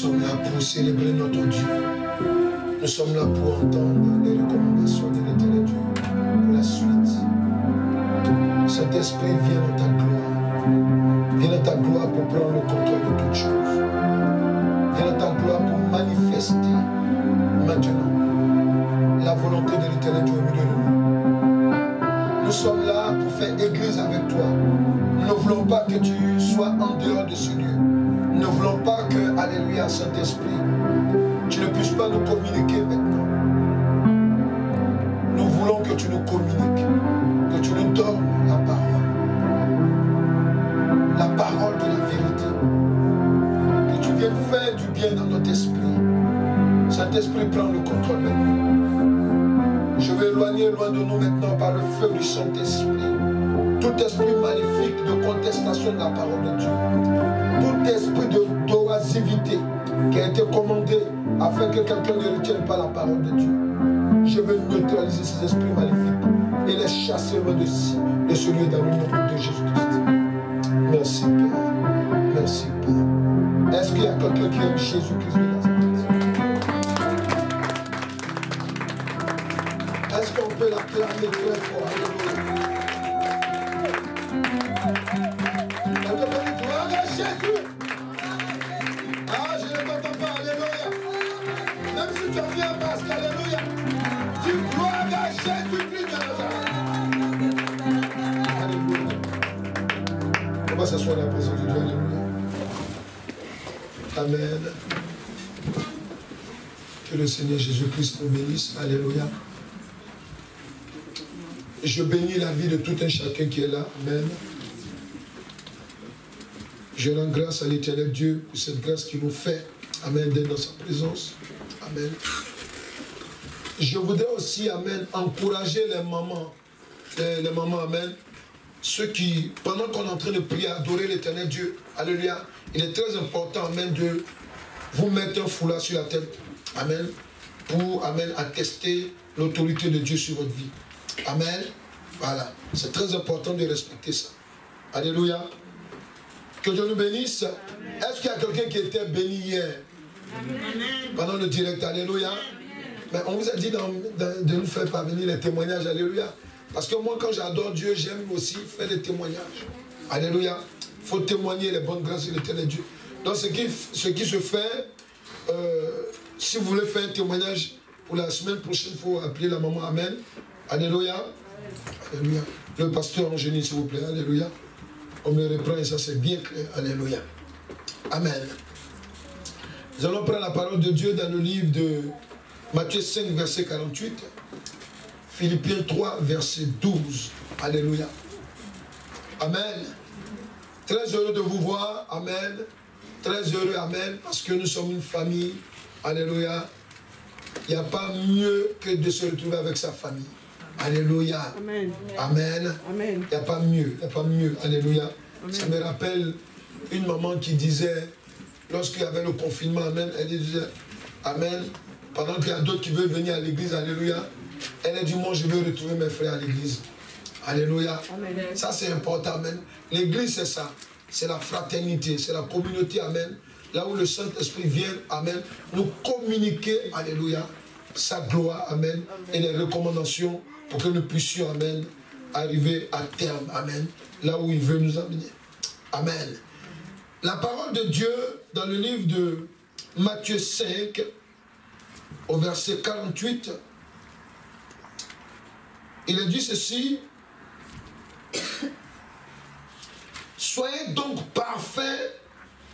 sommes là pour célébrer notre Dieu. Nous sommes là pour entendre les recommandations de l'Éternel Dieu pour la suite. Saint-Esprit, viens dans ta gloire. Viens dans ta gloire pour prendre le contrôle de toutes choses. Viens dans ta gloire pour manifester maintenant la volonté de l'Éternel Dieu au milieu de nous. Nous sommes là pour faire église avec toi. Nous ne voulons pas que tu sois en dehors de ce lieu. Nous ne voulons pas que, alléluia, Saint-Esprit, tu ne puisses pas nous communiquer maintenant. Nous voulons que tu nous communiques, que tu nous donnes la parole de la vérité, que tu viennes faire du bien dans notre esprit. Saint-Esprit, prends le contrôle maintenant. Je vais éloigner loin de nous maintenant par le feu du Saint-Esprit tout esprit maléfique de contestation de la parole de Dieu, tout esprit d'oisivité qui a été commandé afin que quelqu'un ne retienne pas la parole de Dieu. Je vais neutraliser ces esprits maléfiques et les chasser loin de ce lieu dans le nom de Jésus-Christ. Merci Père. Merci Père. Est-ce qu'il y a quelqu'un qui aime Jésus-Christ de Nazareth? Est-ce qu'on peut l'acclamer très fort? Alléluia. Gloire à Jésus. Ah, je ne t'entends pas. Alléluia. Même si tu as mis un masque, alléluia. Tu gloire à Jésus-Christ de Nazareth. Alléluia. On va s'asseoir dans la présence de Dieu. Alléluia. Amen. Que le Seigneur Jésus-Christ nous bénisse. Alléluia. Je bénis la vie de tout un chacun qui est là. Amen. Je rends grâce à l'Éternel Dieu pour cette grâce qu'il nous fait. Amen. D'être dans sa présence. Amen. Je voudrais aussi, amen, encourager les mamans. Les mamans, amen. Ceux qui, pendant qu'on est en train de prier, adorer l'Éternel Dieu, alléluia, il est très important, amen, de vous mettre un foulard sur la tête. Amen. Pour, amen, attester l'autorité de Dieu sur votre vie. Amen. Voilà. C'est très important de respecter ça. Alléluia. Que Dieu nous bénisse. Est-ce qu'il y a quelqu'un qui était béni hier? Amen. Pendant le direct? Alléluia. Mais on vous a dit de nous faire parvenir les témoignages. Alléluia. Parce que moi, quand j'adore Dieu, j'aime aussi faire des témoignages. Alléluia. Il faut témoigner les bonnes grâces de l'Éternel Dieu. Donc, ce qui se fait, si vous voulez faire un témoignage pour la semaine prochaine, il faut appeler la maman. Amen. Alléluia. Alléluia. Le pasteur en génie, s'il vous plaît. Alléluia. On me reprend et ça c'est bien clair. Alléluia. Amen. Nous allons prendre la parole de Dieu dans le livre de Matthieu 5, verset 48. Philippiens 3, verset 12. Alléluia. Amen. Très heureux de vous voir. Amen. Très heureux. Amen. Parce que nous sommes une famille. Alléluia. Il n'y a pas mieux que de se retrouver avec sa famille. Alléluia. Amen. Amen. Amen. Il n'y a pas mieux. Il n'y a pas mieux. Alléluia. Amen. Ça me rappelle une maman qui disait, lorsqu'il y avait le confinement, amen, elle disait, amen, pendant qu'il y a d'autres qui veulent venir à l'église, alléluia, elle a dit, moi je veux retrouver mes frères à l'église. Alléluia. Amen. Ça c'est important, amen. L'église c'est ça. C'est la fraternité, c'est la communauté, amen. Là où le Saint-Esprit vient, amen, nous communiquer, alléluia, sa gloire, amen, et les recommandations pour que nous puissions, amen, arriver à terme, amen, là où il veut nous amener. Amen. La parole de Dieu, dans le livre de Matthieu 5, au verset 48, il est dit ceci, « Soyez donc parfaits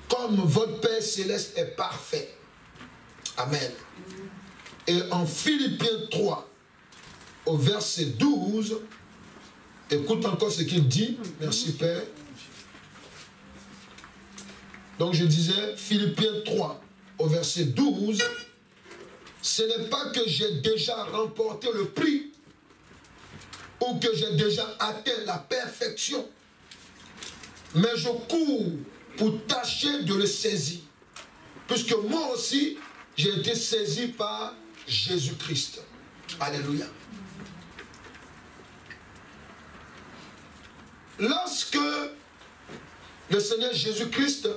comme votre Père Céleste est parfait. » Amen. Et en Philippiens 3, au verset 12, écoute encore ce qu'il dit. Merci Père. Donc je disais, Philippiens 3, au verset 12, ce n'est pas que j'ai déjà remporté le prix ou que j'ai déjà atteint la perfection, mais je cours pour tâcher de le saisir. Puisque moi aussi, j'ai été saisi par Jésus-Christ. Alléluia. Lorsque le Seigneur Jésus-Christ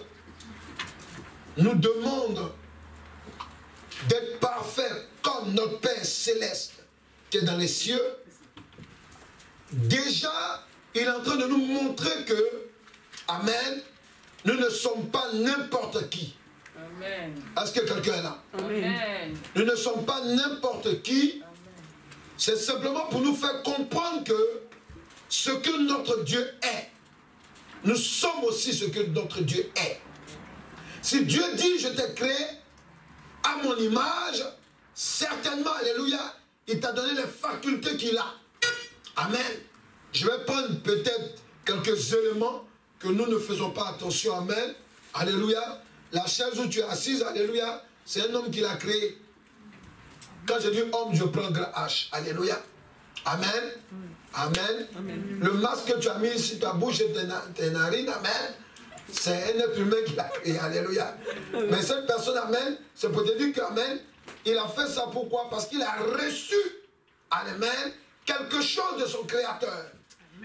nous demande d'être parfait comme notre Père céleste qui est dans les cieux, déjà, il est en train de nous montrer que, amen, nous ne sommes pas n'importe qui. Amen. Est-ce que quelqu'un est là? Amen. Nous ne sommes pas n'importe qui. C'est simplement pour nous faire comprendre que ce que notre Dieu est, nous sommes aussi ce que notre Dieu est. Si Dieu dit, je t'ai créé à mon image, certainement, alléluia, il t'a donné les facultés qu'il a. Amen. Je vais prendre peut-être quelques éléments que nous ne faisons pas attention. Amen. Alléluia. La chaise où tu es assise, alléluia, c'est un homme qui l'a créé. Quand je dis homme, je prends grand H. Alléluia. Amen. Amen. Amen. Le masque que tu as mis sur ta bouche et tes narines, amen, c'est un être humain qui l'a créé. Alléluia. Mais cette personne, amen, c'est pour te dire qu'amen, il a fait ça pourquoi? Parce qu'il a reçu, amen, quelque chose de son créateur.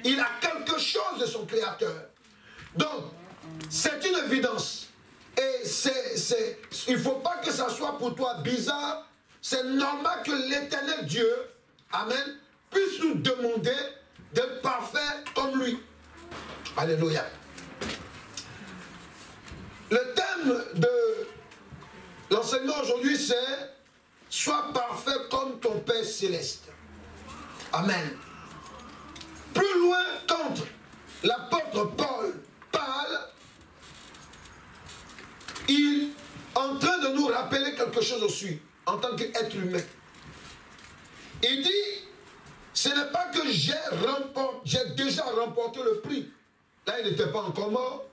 Il a quelque chose de son créateur. Donc, c'est une évidence. Et il ne faut pas que ça soit pour toi bizarre. C'est normal que l'Éternel Dieu, amen, puisse nous demander d'être parfait comme lui. Alléluia. Le thème de l'enseignement aujourd'hui, c'est « Sois parfait comme ton Père céleste ». Amen. Plus loin, quand l'apôtre Paul parle, il est en train de nous rappeler quelque chose aussi, en tant qu'être humain. Il dit, ce n'est pas que j'ai déjà remporté le prix. Là, il n'était pas encore mort.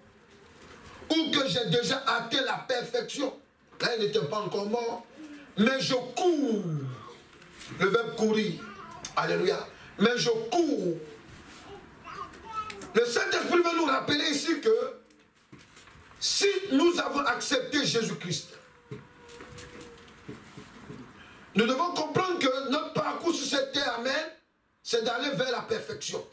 Ou que j'ai déjà atteint la perfection. Là, il n'était pas encore mort. Mais je cours. Le verbe courir. Alléluia. Mais je cours. Le Saint-Esprit veut nous rappeler ici que si nous avons accepté Jésus-Christ, nous devons comprendre que notre parcours sur cette terre, amen, c'est d'aller vers la perfection.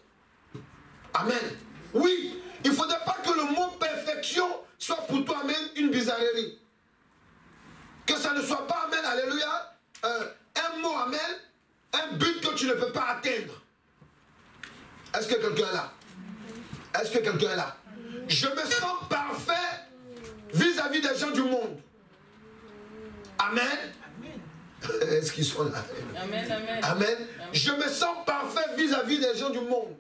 Amen. Oui, il ne faudrait pas que le mot perfection soit pour toi, amen, une bizarrerie. Que ça ne soit pas, amen, alléluia, un mot, amen, un but que tu ne peux pas atteindre. Est-ce que quelqu'un est là? Est-ce que quelqu'un est là? Je me sens parfait vis-à-vis des gens du monde. Amen. Est-ce qu'ils sont là? Amen, amen. Amen. Je me sens parfait vis-à-vis des gens du monde.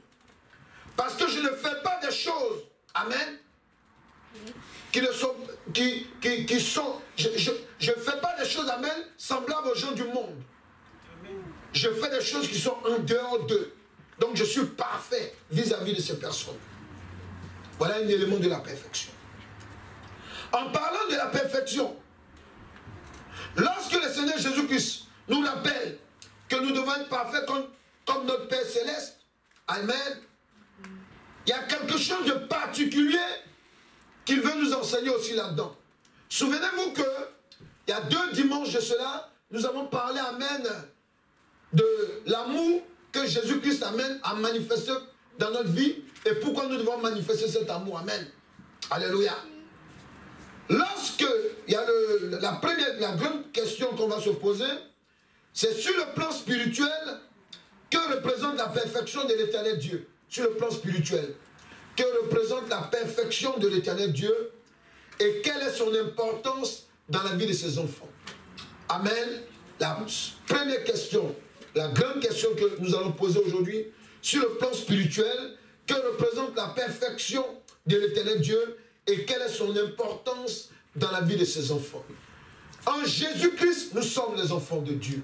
Parce que je ne fais pas des choses, amen, qui ne sont, je ne fais pas des choses, amen, semblables aux gens du monde. Je fais des choses qui sont en dehors d'eux. Donc je suis parfait vis-à-vis de ces personnes. Voilà un élément de la perfection. En parlant de la perfection, lorsque le Seigneur Jésus-Christ nous rappelle que nous devons être parfaits comme notre Père Céleste, amen, il y a quelque chose de particulier qu'il veut nous enseigner aussi là-dedans. Souvenez-vous que il y a 2 dimanches de cela, nous avons parlé, amen, de l'amour que Jésus-Christ, amen, a manifesté dans notre vie et pourquoi nous devons manifester cet amour, amen. Alléluia. Lorsque il y a la grande question qu'on va se poser, c'est sur le plan spirituel, que représente la perfection de l'Éternel Dieu? Sur le plan spirituel, que représente la perfection de l'Éternel Dieu et quelle est son importance dans la vie de ses enfants? Amen. La première question, la grande question que nous allons poser aujourd'hui, sur le plan spirituel, que représente la perfection de l'Éternel Dieu et quelle est son importance dans la vie de ses enfants? En Jésus-Christ, nous sommes les enfants de Dieu.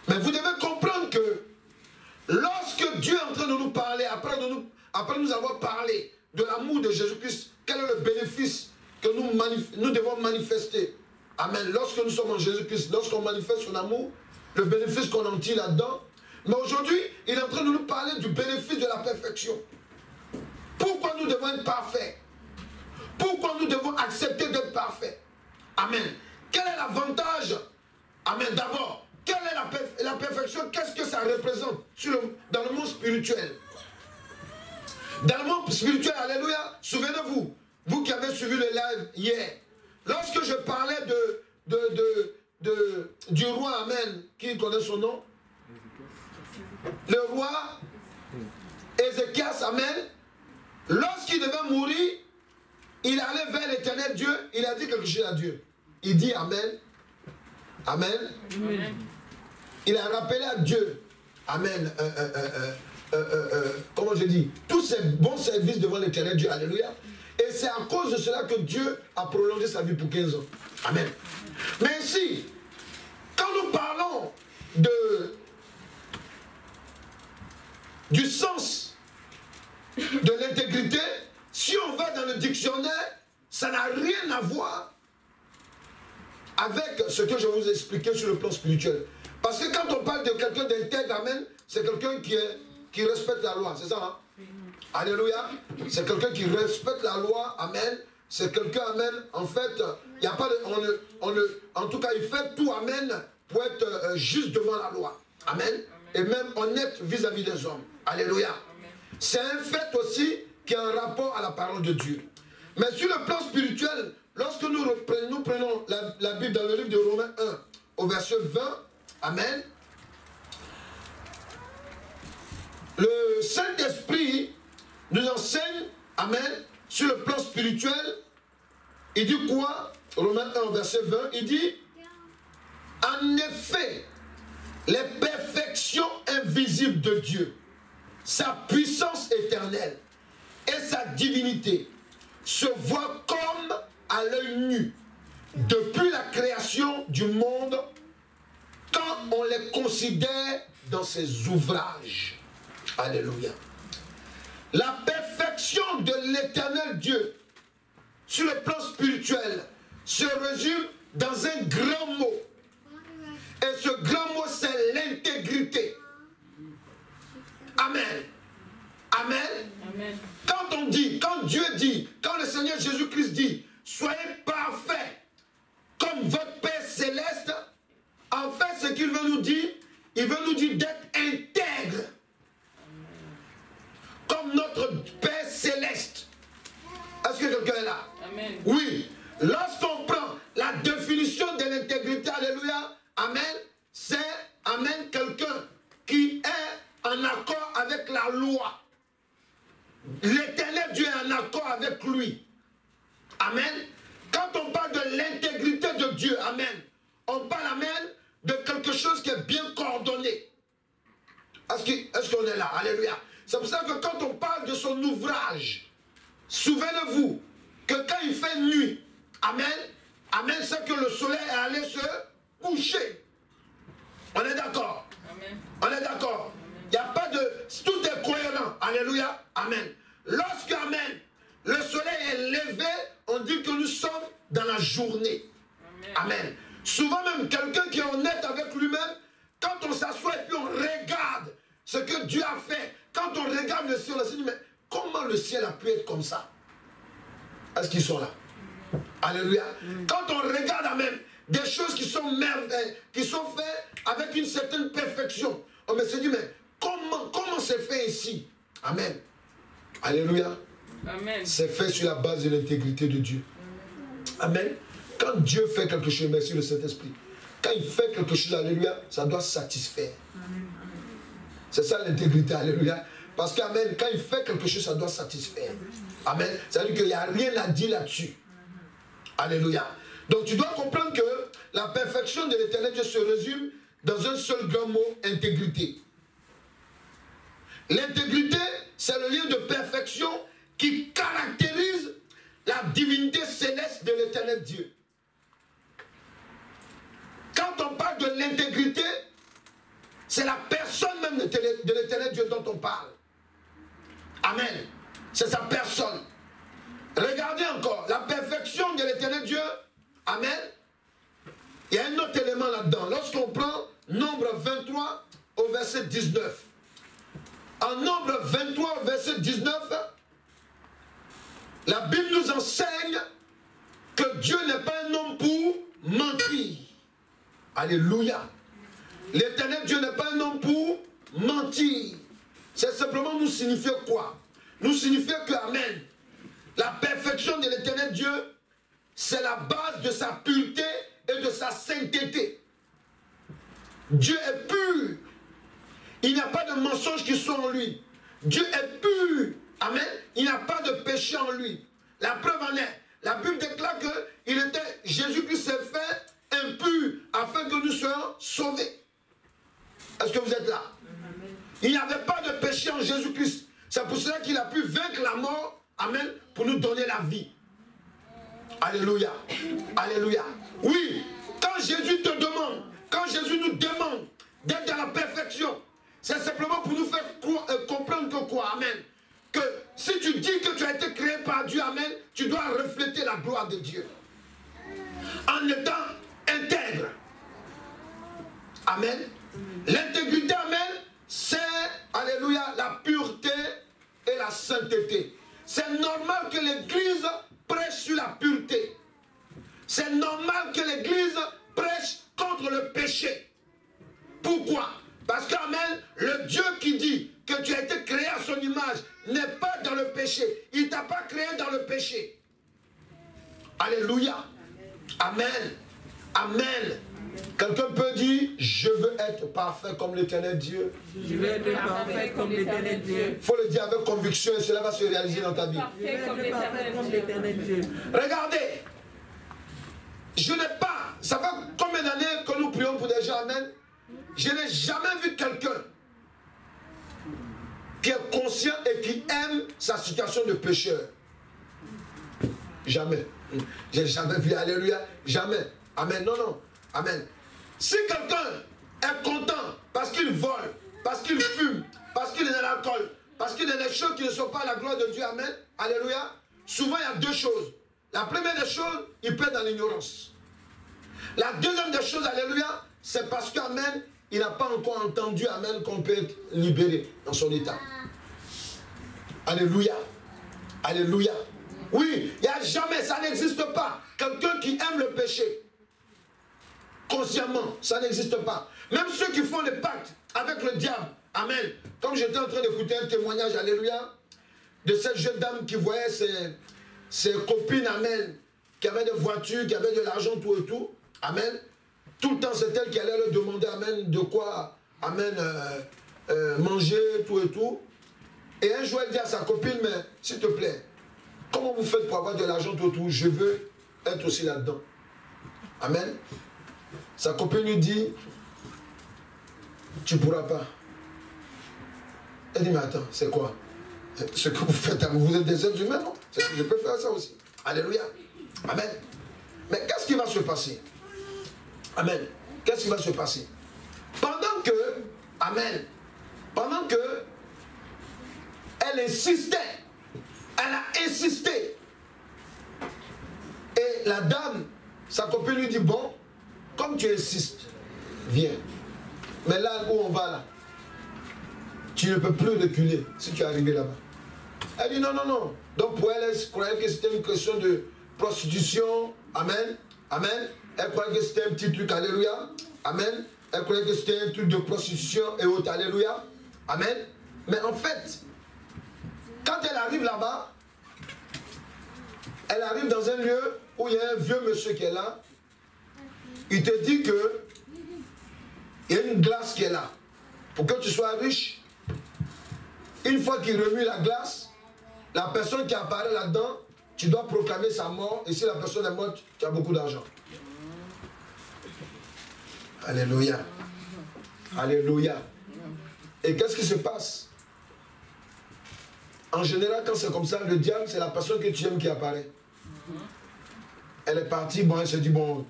Mais vous devez comprendre que lorsque Dieu est en train de nous parler, après nous avoir parlé de l'amour de Jésus-Christ, quel est le bénéfice que nous devons manifester? Amen. Lorsque nous sommes en Jésus-Christ, lorsqu'on manifeste son amour, le bénéfice qu'on en tire là-dedans. Mais aujourd'hui, il est en train de nous parler du bénéfice de la perfection. Pourquoi nous devons être parfaits? Pourquoi nous devons accepter d'être parfaits? Amen. Quel est l'avantage? Amen. D'abord, quelle est la perfection? Qu'est-ce que ça représente dans le monde spirituel? Dans le monde spirituel, alléluia, souvenez-vous, vous qui avez suivi le live hier, lorsque je parlais du roi, amen, qui connaît son nom? Le roi Ézéchias, amen, lorsqu'il devait mourir, il allait vers l'éternel Dieu, il a dit quelque chose à Dieu. Il dit amen, amen. Amen. Il a rappelé à Dieu, amen, comment je dis, tous ses bons services devant l'éternel Dieu, alléluia. Et c'est à cause de cela que Dieu a prolongé sa vie pour 15 ans. Amen. Mais ici, quand nous parlons du sens de l'intégrité, si on va dans le dictionnaire, ça n'a rien à voir avec ce que je vous ai expliqué sur le plan spirituel. Parce que quand on parle de quelqu'un d'intègre, amen, c'est quelqu'un qui respecte la loi, c'est ça, hein? Alléluia. C'est quelqu'un qui respecte la loi, amen. C'est quelqu'un, amen, en fait, il n'y a pas de... en tout cas, il fait tout, amen, pour être juste devant la loi. Amen. Et même honnête vis-à-vis des hommes. Alléluia. C'est un fait aussi qui a un rapport à la parole de Dieu. Mais sur le plan spirituel, lorsque nous prenons la Bible dans le livre de Romains 1, au verset 20, amen, le Saint-Esprit nous enseigne, amen, sur le plan spirituel. Il dit quoi? Romains 1, verset 20, il dit, en effet, les perfections invisibles de Dieu, sa puissance éternelle et sa divinité se voient comme à l'œil nu depuis la création du monde quand on les considère dans ses ouvrages. Alléluia. La perfection de l'éternel Dieu sur le plan spirituel se résume dans un grand mot. Et ce grand mot, c'est l'intégrité. Amen. Amen. Amen. Quand on dit, quand Dieu dit, quand le Seigneur Jésus-Christ dit, soyez parfaits comme votre Père céleste, en fait, ce qu'il veut nous dire, il veut nous dire d'être intègre comme notre Père céleste. Est-ce que quelqu'un est là? Amen. Oui. Lorsqu'on prend la définition de l'intégrité, alléluia, amen, c'est, amen, quelqu'un qui est en accord avec la loi. L'éternel Dieu est en accord avec lui. Amen. Quand on parle de l'intégrité de Dieu, amen, on parle, amen, de quelque chose qui est bien coordonné. Est-ce qu'on est là? Alléluia. C'est pour ça que quand on parle de son ouvrage, souvenez-vous que quand il fait nuit, amen, amen, c'est que le soleil est allé se coucher. On est d'accord? On est d'accord? Il n'y a pas de... Tout est cohérent. Alléluia. Amen. Lorsque, amen, le soleil est levé, on dit que nous sommes dans la journée. Amen. Amen. Souvent même, quelqu'un qui est honnête avec lui-même, quand on s'assoit et puis on regarde ce que Dieu a fait, quand on regarde le ciel, on se dit, mais comment le ciel a pu être comme ça? Est-ce qu'ils sont là? Alléluia. Quand on regarde, amen, des choses qui sont merveilleuses, qui sont faites avec une certaine perfection, on se dit, mais comment c'est fait ici? Amen. Alléluia. Amen. C'est fait sur la base de l'intégrité de Dieu. Amen. Quand Dieu fait quelque chose, merci le Saint-Esprit, quand il fait quelque chose, alléluia, ça doit satisfaire. C'est ça l'intégrité, alléluia. Parce qu'amen, quand il fait quelque chose, ça doit satisfaire. Amen. C'est-à-dire qu'il n'y a rien à dire là-dessus. Alléluia. Donc tu dois comprendre que la perfection de l'éternel Dieu se résume dans un seul grand mot, intégrité. L'intégrité, c'est le lien de perfection qui caractérise la divinité céleste de l'éternel Dieu. Quand on parle de l'intégrité, c'est la personne même de l'éternel Dieu dont on parle. Amen. C'est sa personne. Regardez encore, la perfection de l'éternel Dieu, amen. Il y a un autre élément là-dedans. Lorsqu'on prend Nombre 23 au verset 19. En Nombre 23 au verset 19, la Bible nous enseigne que Dieu n'est pas un homme pour mentir. Alléluia. L'éternel Dieu n'est pas un homme pour mentir. C'est simplement nous signifier quoi? Nous signifier que, amen, la perfection de l'éternel Dieu, c'est la base de sa pureté et de sa sainteté. Dieu est pur. Il n'y a pas de mensonge qui soit en lui. Dieu est pur. Amen. Il n'y a pas de péché en lui. La preuve en est. La Bible déclare que Jésus-Christ s'est fait impur afin que nous soyons sauvés. Est-ce que vous êtes là? Amen. Il n'y avait pas de péché en Jésus-Christ. C'est pour cela qu'il a pu vaincre la mort. Amen. Pour nous donner la vie. Alléluia. Alléluia. Oui. Quand Jésus te demande, quand Jésus nous demande d'être dans la perfection, c'est simplement pour nous faire comprendre que quoi? Amen. Que si tu dis que tu as été créé par Dieu, amen, tu dois refléter la gloire de Dieu. En étant intègre. Amen. L'intégrité, amen, c'est, alléluia, la pureté et la sainteté. C'est normal que l'Église prêche sur la pureté. C'est normal que l'Église prêche contre le péché. Pourquoi? Parce que, amen, le Dieu qui dit que tu as été créé à son image n'est pas dans le péché. Il ne t'a pas créé dans le péché. Alléluia. Amen. Amen. Quelqu'un peut dire, je veux être parfait comme l'Éternel Dieu. Je veux être parfait comme l'Éternel Dieu. Il faut le dire avec conviction et cela va se réaliser dans ta vie. Je veux être parfait comme l'Éternel Dieu. Regardez. Je n'ai pas, ça fait combien d'années que nous prions pour des gens, amen. Je n'ai jamais vu quelqu'un qui est conscient et qui aime sa situation de pécheur. Jamais. J'ai jamais vu, alléluia, jamais. Amen, non, non. Amen. Si quelqu'un est content parce qu'il vole, parce qu'il fume, parce qu'il est dans l'alcool, parce qu'il est des choses qui ne sont pas à la gloire de Dieu, amen, alléluia, souvent il y a deux choses. La première des choses, il peut être dans l'ignorance. La deuxième des choses, alléluia, c'est parce qu'amen, il n'a pas encore entendu, amen, qu'on peut être libéré dans son état. Alléluia. Alléluia. Oui, il n'y a jamais, ça n'existe pas. Quelqu'un qui aime le péché, consciemment, ça n'existe pas. Même ceux qui font des pactes avec le diable, amen. Comme j'étais en train d'écouter un témoignage, alléluia, de cette jeune dame qui voyait ses copines, amen, qui avaient des voitures, qui avaient de l'argent, tout et tout, amen. Tout le temps, c'est elle qui allait leur demander, amen, de quoi, amen, manger, tout et tout. Et un jour, elle dit à sa copine, mais s'il te plaît, comment vous faites pour avoir de l'argent, tout et tout? Je veux être aussi là-dedans. Amen. Sa copine lui dit, tu ne pourras pas. Elle dit, mais attends, c'est quoi? Ce que vous faites, vous êtes des êtres humains, non? Je peux faire ça aussi. Alléluia. Amen. Mais qu'est-ce qui va se passer? Amen. Qu'est-ce qui va se passer? Pendant que, amen, pendant que elle insistait, elle a insisté, et la dame, sa copine lui dit, bon, comme tu insistes, viens. Mais là où on va là, tu ne peux plus reculer si tu es arrivé là-bas. Elle dit non, non, non. Donc pour elle, elle croyait que c'était une question de prostitution. Amen. Amen. Elle croyait que c'était un petit truc. Alléluia. Amen. Elle croyait que c'était un truc de prostitution et autres. Alléluia. Amen. Mais en fait, quand elle arrive là-bas, elle arrive dans un lieu où il y a un vieux monsieur qui est là. Il te dit que il y a une glace qui est là. Pour que tu sois riche, une fois qu'il remue la glace, la personne qui apparaît là-dedans, tu dois proclamer sa mort. Et si la personne est morte, tu as beaucoup d'argent. Alléluia. Alléluia. Et qu'est-ce qui se passe? En général, quand c'est comme ça, le diable, c'est la personne que tu aimes qui apparaît. Elle est partie, bon, elle s'est dit, bon,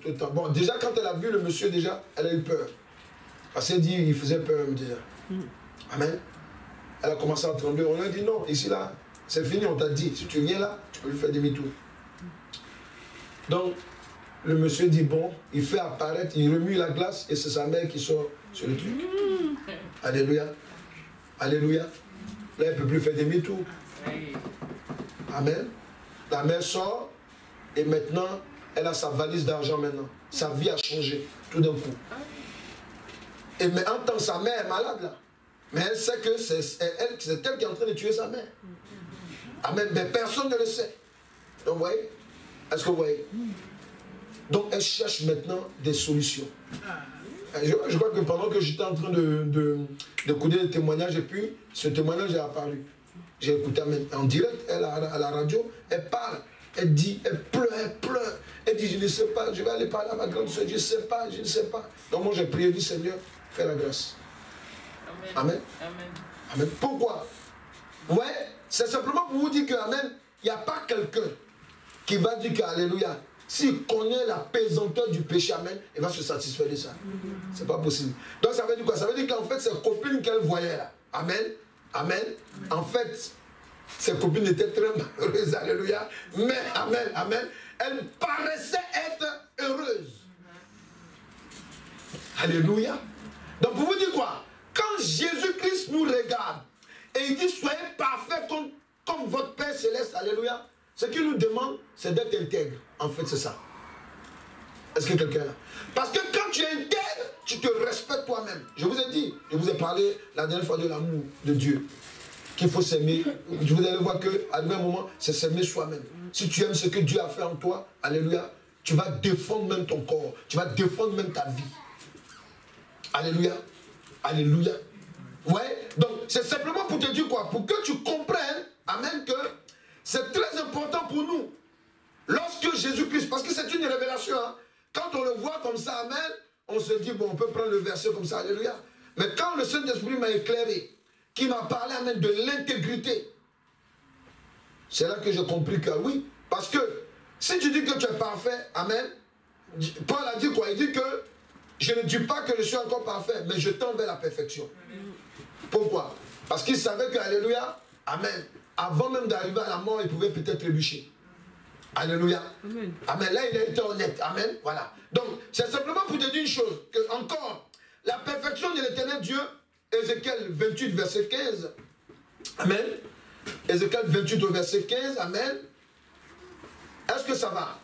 déjà quand elle a vu le monsieur, déjà, elle a eu peur. Parce qu'elle dit, il faisait peur déjà. Amen. Elle a commencé à trembler. On lui a dit, non, ici là, c'est fini, on t'a dit, si tu viens là, tu peux lui faire demi-tour. Donc, le monsieur dit, bon, il fait apparaître, il remue la glace et c'est sa mère qui sort sur le truc. Alléluia. Alléluia. Là, elle ne peut plus faire demi-tour. Amen. La mère sort et maintenant, elle a sa valise d'argent maintenant. Sa vie a changé tout d'un coup. Et mais en tant que sa mère est malade là. Mais elle sait que c'est elle qui est en train de tuer sa mère. Amen. Mais personne ne le sait. Donc vous voyez? Est-ce que vous voyez? Donc elle cherche maintenant des solutions. Je crois que pendant que j'étais en train d'écouter le témoignage, et puis ce témoignage est apparu. J'ai écouté en direct, elle à la radio, elle parle, elle dit, elle pleure. Elle dit, je ne sais pas, je vais aller parler à ma grande soeur, je ne sais pas. Donc moi j'ai prié, je dis, Seigneur, fais la grâce. Amen. Amen. Pourquoi? Ouais, c'est simplement pour vous dire que, amen, il n'y a pas quelqu'un qui va dire que, alléluia, s'il connaît la pesanteur du péché, amen, il va se satisfaire de ça. C'est pas possible. Donc ça veut dire quoi? Ça veut dire qu'en fait, ses copines qu'elle voyait là, amen, amen, en fait, ses copines étaient très malheureuses, alléluia, mais, amen, amen, elle paraissait être heureuse. Alléluia. Donc pour vous dire quoi? Quand Jésus-Christ nous regarde et il dit soyez parfaits comme votre Père Céleste, alléluia, ce qu'il nous demande, c'est d'être intègre. En fait, c'est ça. Est-ce que quelqu'un est là? Parce que quand tu es intègre, tu te respectes toi-même. Je vous ai dit, je vous ai parlé la dernière fois de l'amour de Dieu. Qu'il faut s'aimer. Vous allez voir qu'à un moment, c'est s'aimer soi-même. Si tu aimes ce que Dieu a fait en toi, alléluia, tu vas défendre même ton corps. Tu vas défendre même ta vie. Alléluia. Alléluia. Ouais. Donc, c'est simplement pour te dire quoi? Pour que tu comprennes, amen, que c'est très important pour nous. Lorsque Jésus-Christ, parce que c'est une révélation, hein, quand on le voit comme ça, amen, on se dit, bon, on peut prendre le verset comme ça, alléluia. Mais quand le Saint-Esprit m'a éclairé, qui m'a parlé, amen, de l'intégrité, c'est là que j'ai compris que oui, parce que si tu dis que tu es parfait, amen, Paul a dit quoi? Il dit que je ne dis pas que je suis encore parfait, mais je tends vers la perfection. Pourquoi? Parce qu'il savait que, alléluia, amen, avant même d'arriver à la mort, il pouvait peut-être trébucher. Alléluia. Amen. Amen. Là, il a été honnête. Amen. Voilà. Donc, c'est simplement pour te dire une chose, que encore, la perfection de l'éternel Dieu, Ézéchiel 28, verset 15. Amen. Ézéchiel 28 au verset 15. Amen. Est-ce que ça va?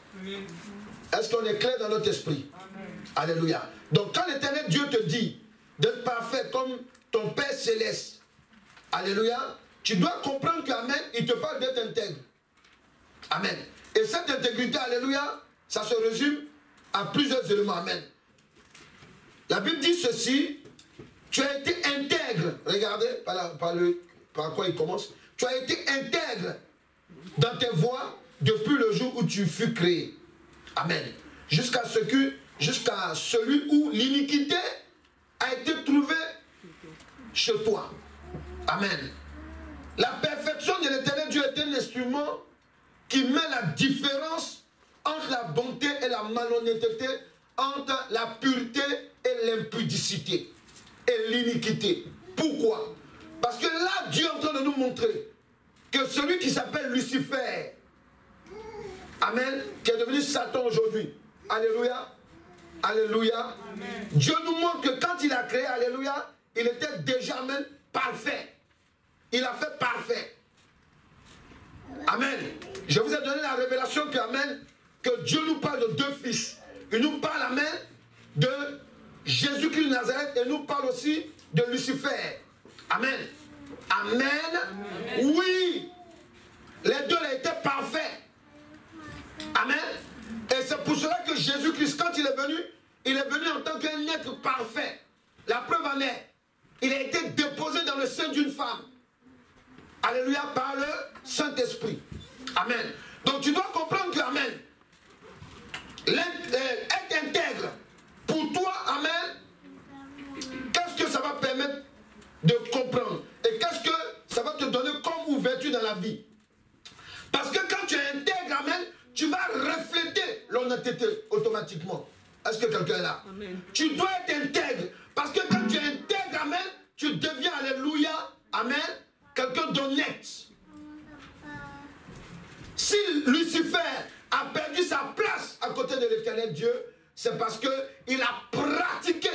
Est-ce qu'on est clair dans notre esprit? Amen. Alléluia. Donc, quand l'éternel Dieu te dit d'être parfait comme ton Père Céleste, alléluia, tu dois comprendre qu'Amen, il te parle d'être intègre. Amen. Et cette intégrité, alléluia, ça se résume à plusieurs éléments. Amen. La Bible dit ceci, tu as été intègre. Regardez par quoi il commence. Tu as été intègre dans tes voies depuis le jour où tu fus créé. Amen. Jusqu'à celui où l'iniquité a été trouvée chez toi. Amen. La perfection de l'éternel Dieu est un instrument qui met la différence entre la bonté et la malhonnêteté, entre la pureté et l'impudicité et l'iniquité. Pourquoi? Parce que là, Dieu est en train de nous montrer que celui qui s'appelle Lucifer, amen, qui est devenu Satan aujourd'hui, alléluia, alléluia, amen. Dieu nous montre que quand il a créé, alléluia, il était déjà même parfait. Il a fait parfait. Amen. Je vous ai donné la révélation que, amen, que Dieu nous parle de deux fils. Il nous parle, amen, de Jésus-Christ de Nazareth et nous parle aussi de Lucifer. Amen. Amen. Amen. Oui. Les deux étaient parfaits. Amen. Et c'est pour cela que Jésus-Christ, quand il est venu en tant qu'un être parfait. La preuve en est, il a été déposé dans le sein d'une femme. Alléluia, par le Saint-Esprit. Amen. Donc tu dois comprendre que, amen, être intègre, pour toi, amen, qu'est-ce que ça va permettre de comprendre? Et qu'est-ce que ça va te donner comme ouverture dans la vie? Parce que quand tu es intègre, amen, tu vas refléter l'honnêteté automatiquement. Est-ce que quelqu'un est là? Amen. Tu dois être intègre. Parce que quand tu es intègre, amen, tu deviens, alléluia, amen, quelqu'un d'honnête. Si Lucifer a perdu sa place à côté de l'éternel Dieu, c'est parce qu'il a pratiqué,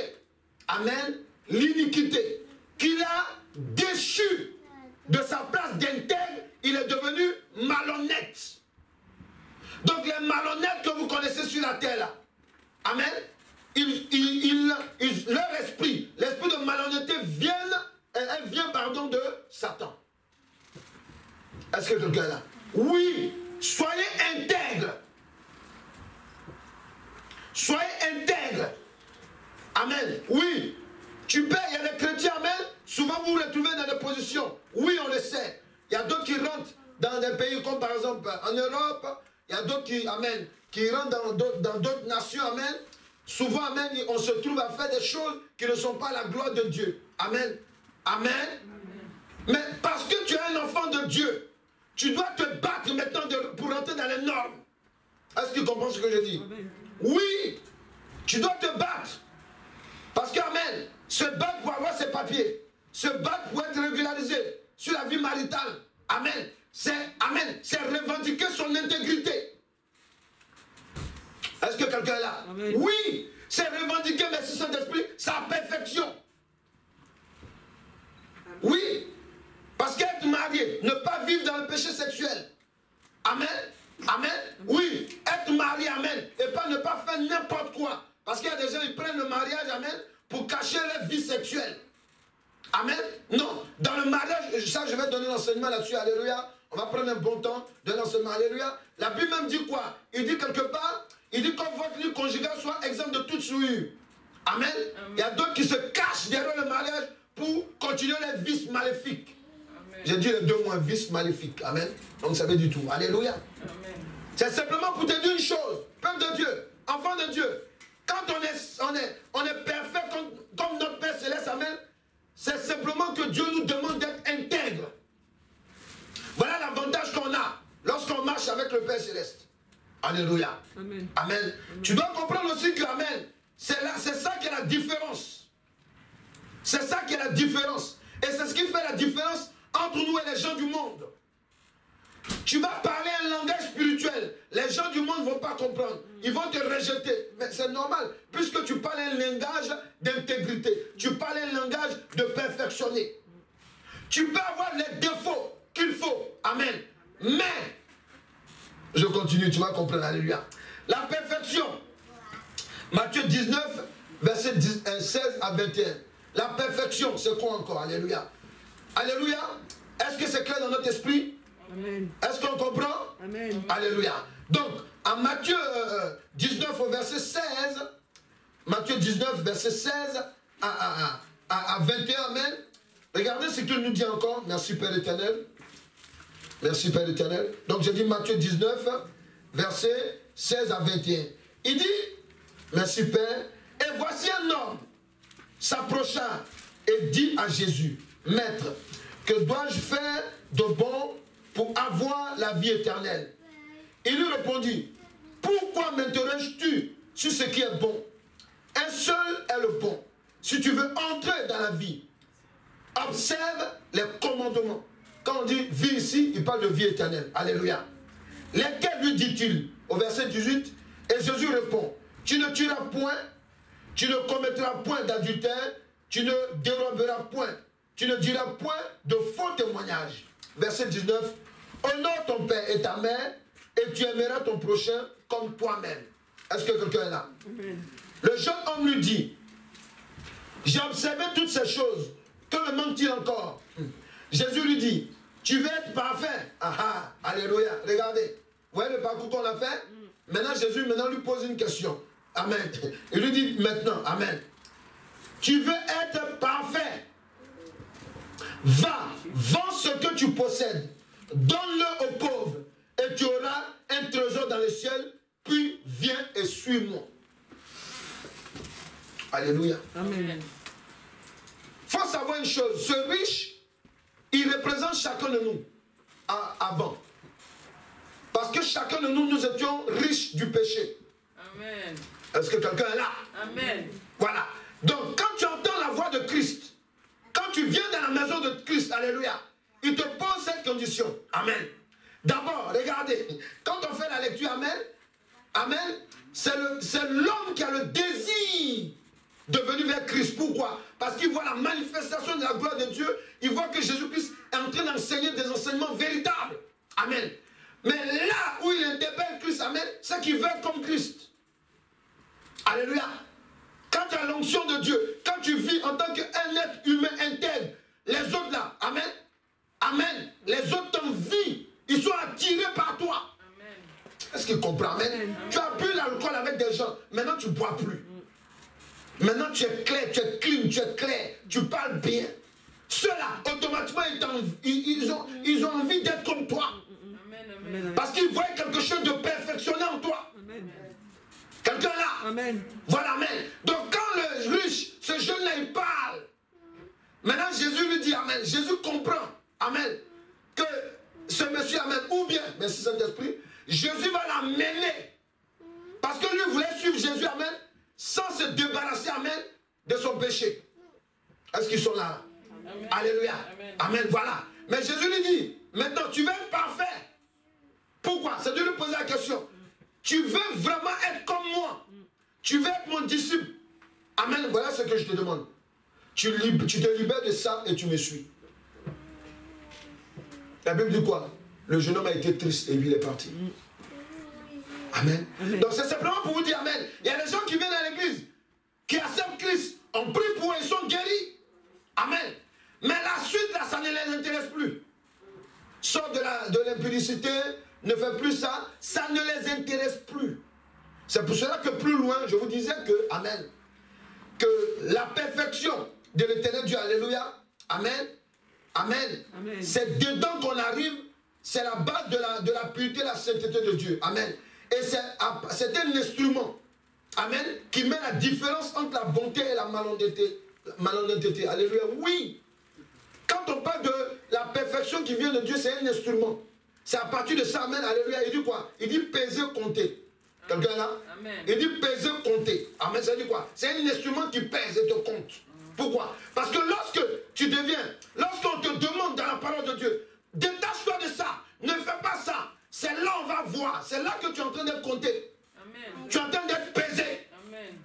amen, l'iniquité, qu'il a déchu de sa place d'intègre, il est devenu malhonnête. Donc les malhonnêtes que vous connaissez sur la terre là, amen, leur esprit, l'esprit de malhonnêteté elle vient, pardon, de Satan. Est-ce que quelqu'un est là? Oui, soyez intègres. Tu paies, il y a des chrétiens, amen. Souvent vous vous retrouvez dans des positions. Oui, on le sait. Il y a d'autres qui rentrent dans des pays comme par exemple en Europe. Il y a d'autres qui, amen, qui rentrent dans d'autres nations, amen. Souvent, amen, on se trouve à faire des choses qui ne sont pas la gloire de Dieu. Amen. Amen. Mais parce que tu es un enfant de Dieu, tu dois te battre maintenant pour rentrer dans les normes. Est-ce que tu comprends ce que je dis? Oui, tu dois te battre. Parce que, amen, se battre pour avoir ses papiers, se battre pour être régularisé sur la vie maritale, amen, c'est revendiquer son intégrité. Est-ce que quelqu'un est là? Amen. Oui, c'est revendiquer, merci Saint-Esprit, sa perfection. Oui, parce qu'être marié, ne pas vivre dans le péché sexuel. Amen. Amen. Oui, être marié, amen. Et pas ne pas faire n'importe quoi. Parce qu'il y a des gens qui prennent le mariage, amen, pour cacher leur vie sexuelle. Amen. Non, dans le mariage, ça je vais donner l'enseignement là-dessus, alléluia. On va prendre un bon temps de l'enseignement, alléluia. La Bible même dit quoi? Il dit quelque part, il dit que votre vie conjugale soit exempte de toute souillure. Amen. Il y a d'autres qui se cachent derrière le mariage pour continuer les vices maléfiques. J'ai dit les deux mots, vices maléfiques. Amen. Donc ça veut du tout. Alléluia. C'est simplement pour te dire une chose. Peuple de Dieu, enfant de Dieu, quand on est parfait comme notre Père Céleste, amen, c'est simplement que Dieu nous demande d'être intègre. Voilà l'avantage qu'on a lorsqu'on marche avec le Père Céleste. Alléluia. Amen. Amen. Tu dois comprendre aussi que, amen, c'est ça qui est la différence. C'est ça qui est la différence. Et c'est ce qui fait la différence entre nous et les gens du monde. Tu vas parler un langage spirituel. Les gens du monde ne vont pas comprendre. Ils vont te rejeter. Mais c'est normal. Puisque tu parles un langage d'intégrité. Tu parles un langage de perfectionner. Tu peux avoir les défauts qu'il faut. Amen. Mais, je continue, tu vas comprendre. Alléluia. La perfection. Matthieu 19, verset 16 à 21. La perfection, c'est quoi encore? Alléluia. Alléluia. Est-ce que c'est clair dans notre esprit? Est-ce qu'on comprend? Amen. Alléluia. Donc, en Matthieu 19 au verset 16, Matthieu 19, verset 16 à 21, amen. Regardez ce qu'il nous dit encore. Merci Père éternel. Merci Père éternel. Donc, j'ai dit Matthieu 19, verset 16 à 21. Il dit, merci Père, et voici un homme s'approcha et dit à Jésus, Maître, que dois-je faire de bon pour avoir la vie éternelle? Il lui répondit, pourquoi m'interroges-tu sur ce qui est bon? Un seul est le bon. Si tu veux entrer dans la vie, observe les commandements. Quand on dit vie ici, il parle de vie éternelle. Alléluia. Lesquels lui dit-il? Au verset 18, et Jésus répond, tu ne tueras point, tu ne commettras point d'adultère, tu ne déroberas point, tu ne diras point de faux témoignages. Verset 19, honore ton père et ta mère, et tu aimeras ton prochain comme toi-même. Est-ce que quelqu'un est là? Le jeune homme lui dit, j'ai observé toutes ces choses, que me manque-t-il encore? Jésus lui dit, tu veux être parfait? Ah, alléluia, regardez, vous voyez le parcours qu'on a fait? Maintenant Jésus lui pose une question. Amen. Il lui dit maintenant, amen. Tu veux être parfait? Va, vends ce que tu possèdes, donne-le aux pauvres, et tu auras un trésor dans le ciel, puis viens et suis-moi. Alléluia. Amen. Il faut savoir une chose, ce riche, il représente chacun de nous avant. Parce que chacun de nous, nous étions riches du péché. Amen. Est-ce que quelqu'un est là? Amen. Voilà. Donc, quand tu entends la voix de Christ, quand tu viens dans la maison de Christ, alléluia, il te pose cette condition. Amen. D'abord, regardez, quand on fait la lecture, amen, amen, c'est l'homme qui a le désir de venir vers Christ. Pourquoi? Parce qu'il voit la manifestation de la gloire de Dieu, il voit que Jésus-Christ est en train d'enseigner des enseignements véritables. Amen. Mais là où il interpelle Christ, amen, c'est qu'il veut être comme Christ. Alléluia. Quand tu as l'onction de Dieu, quand tu vis en tant qu'un être humain intègre, les autres là, amen, amen, les autres t'envient, ils sont attirés par toi. Est-ce qu'ils comprennent? Amen. Tu as bu l'alcool avec des gens, maintenant tu ne bois plus. Maintenant, tu es clair, tu es clean, tu es clair, tu parles bien. Ceux-là, automatiquement, ils ont envie d'être comme toi. Amen. Parce qu'ils voient quelque chose de perfectionné en toi. Amen. Quelqu'un là. Amen. Voilà, amen. Donc quand le riche, ce jeune-là, il parle. Maintenant, Jésus lui dit, amen. Jésus comprend, amen, que ce monsieur, amen, ou bien, merci Saint-Esprit, Jésus va l'amener. Parce que lui voulait suivre Jésus, amen, sans se débarrasser, amen, de son péché. Est-ce qu'ils sont là? Amen. Alléluia. Amen. Amen, voilà. Mais Jésus lui dit, maintenant, tu veux être parfait. Pourquoi? C'est de lui poser la question. Tu veux vraiment être comme moi? Tu veux être mon disciple? Amen, voilà ce que je te demande. Tu te libères de ça et tu me suis. La Bible dit quoi? Le jeune homme a été triste et puis il est parti. Amen. Donc c'est simplement pour vous dire amen. Il y a des gens qui viennent à l'église, qui acceptent Christ, on prie pour eux, ils sont guéris. Amen. Mais la suite là, ça ne les intéresse plus. Sort de l'impudicité, ne fait plus ça, ça ne les intéresse plus. C'est pour cela que plus loin, je vous disais que, amen, que la perfection de l'éternel Dieu, alléluia, amen, amen, amen. C'est dedans qu'on arrive, c'est la base de la pureté, la sainteté de Dieu, amen. Et c'est un instrument, amen, qui met la différence entre la bonté et la malhonnêteté, alléluia, oui. Quand on parle de la perfection qui vient de Dieu, c'est un instrument. C'est à partir de ça, amen, alléluia, il dit quoi? Il dit peser, compter. Quelqu'un là? Amen. Il dit peser, compter. Amen, ça dit quoi? C'est un instrument qui pèse et te compte. Pourquoi? Parce que lorsqu'on te demande dans la parole de Dieu, détache-toi de ça, ne fais pas ça, c'est là on va voir, c'est là que tu es en train d'être compté. Amen. Tu es en train d'être pesé. Amen.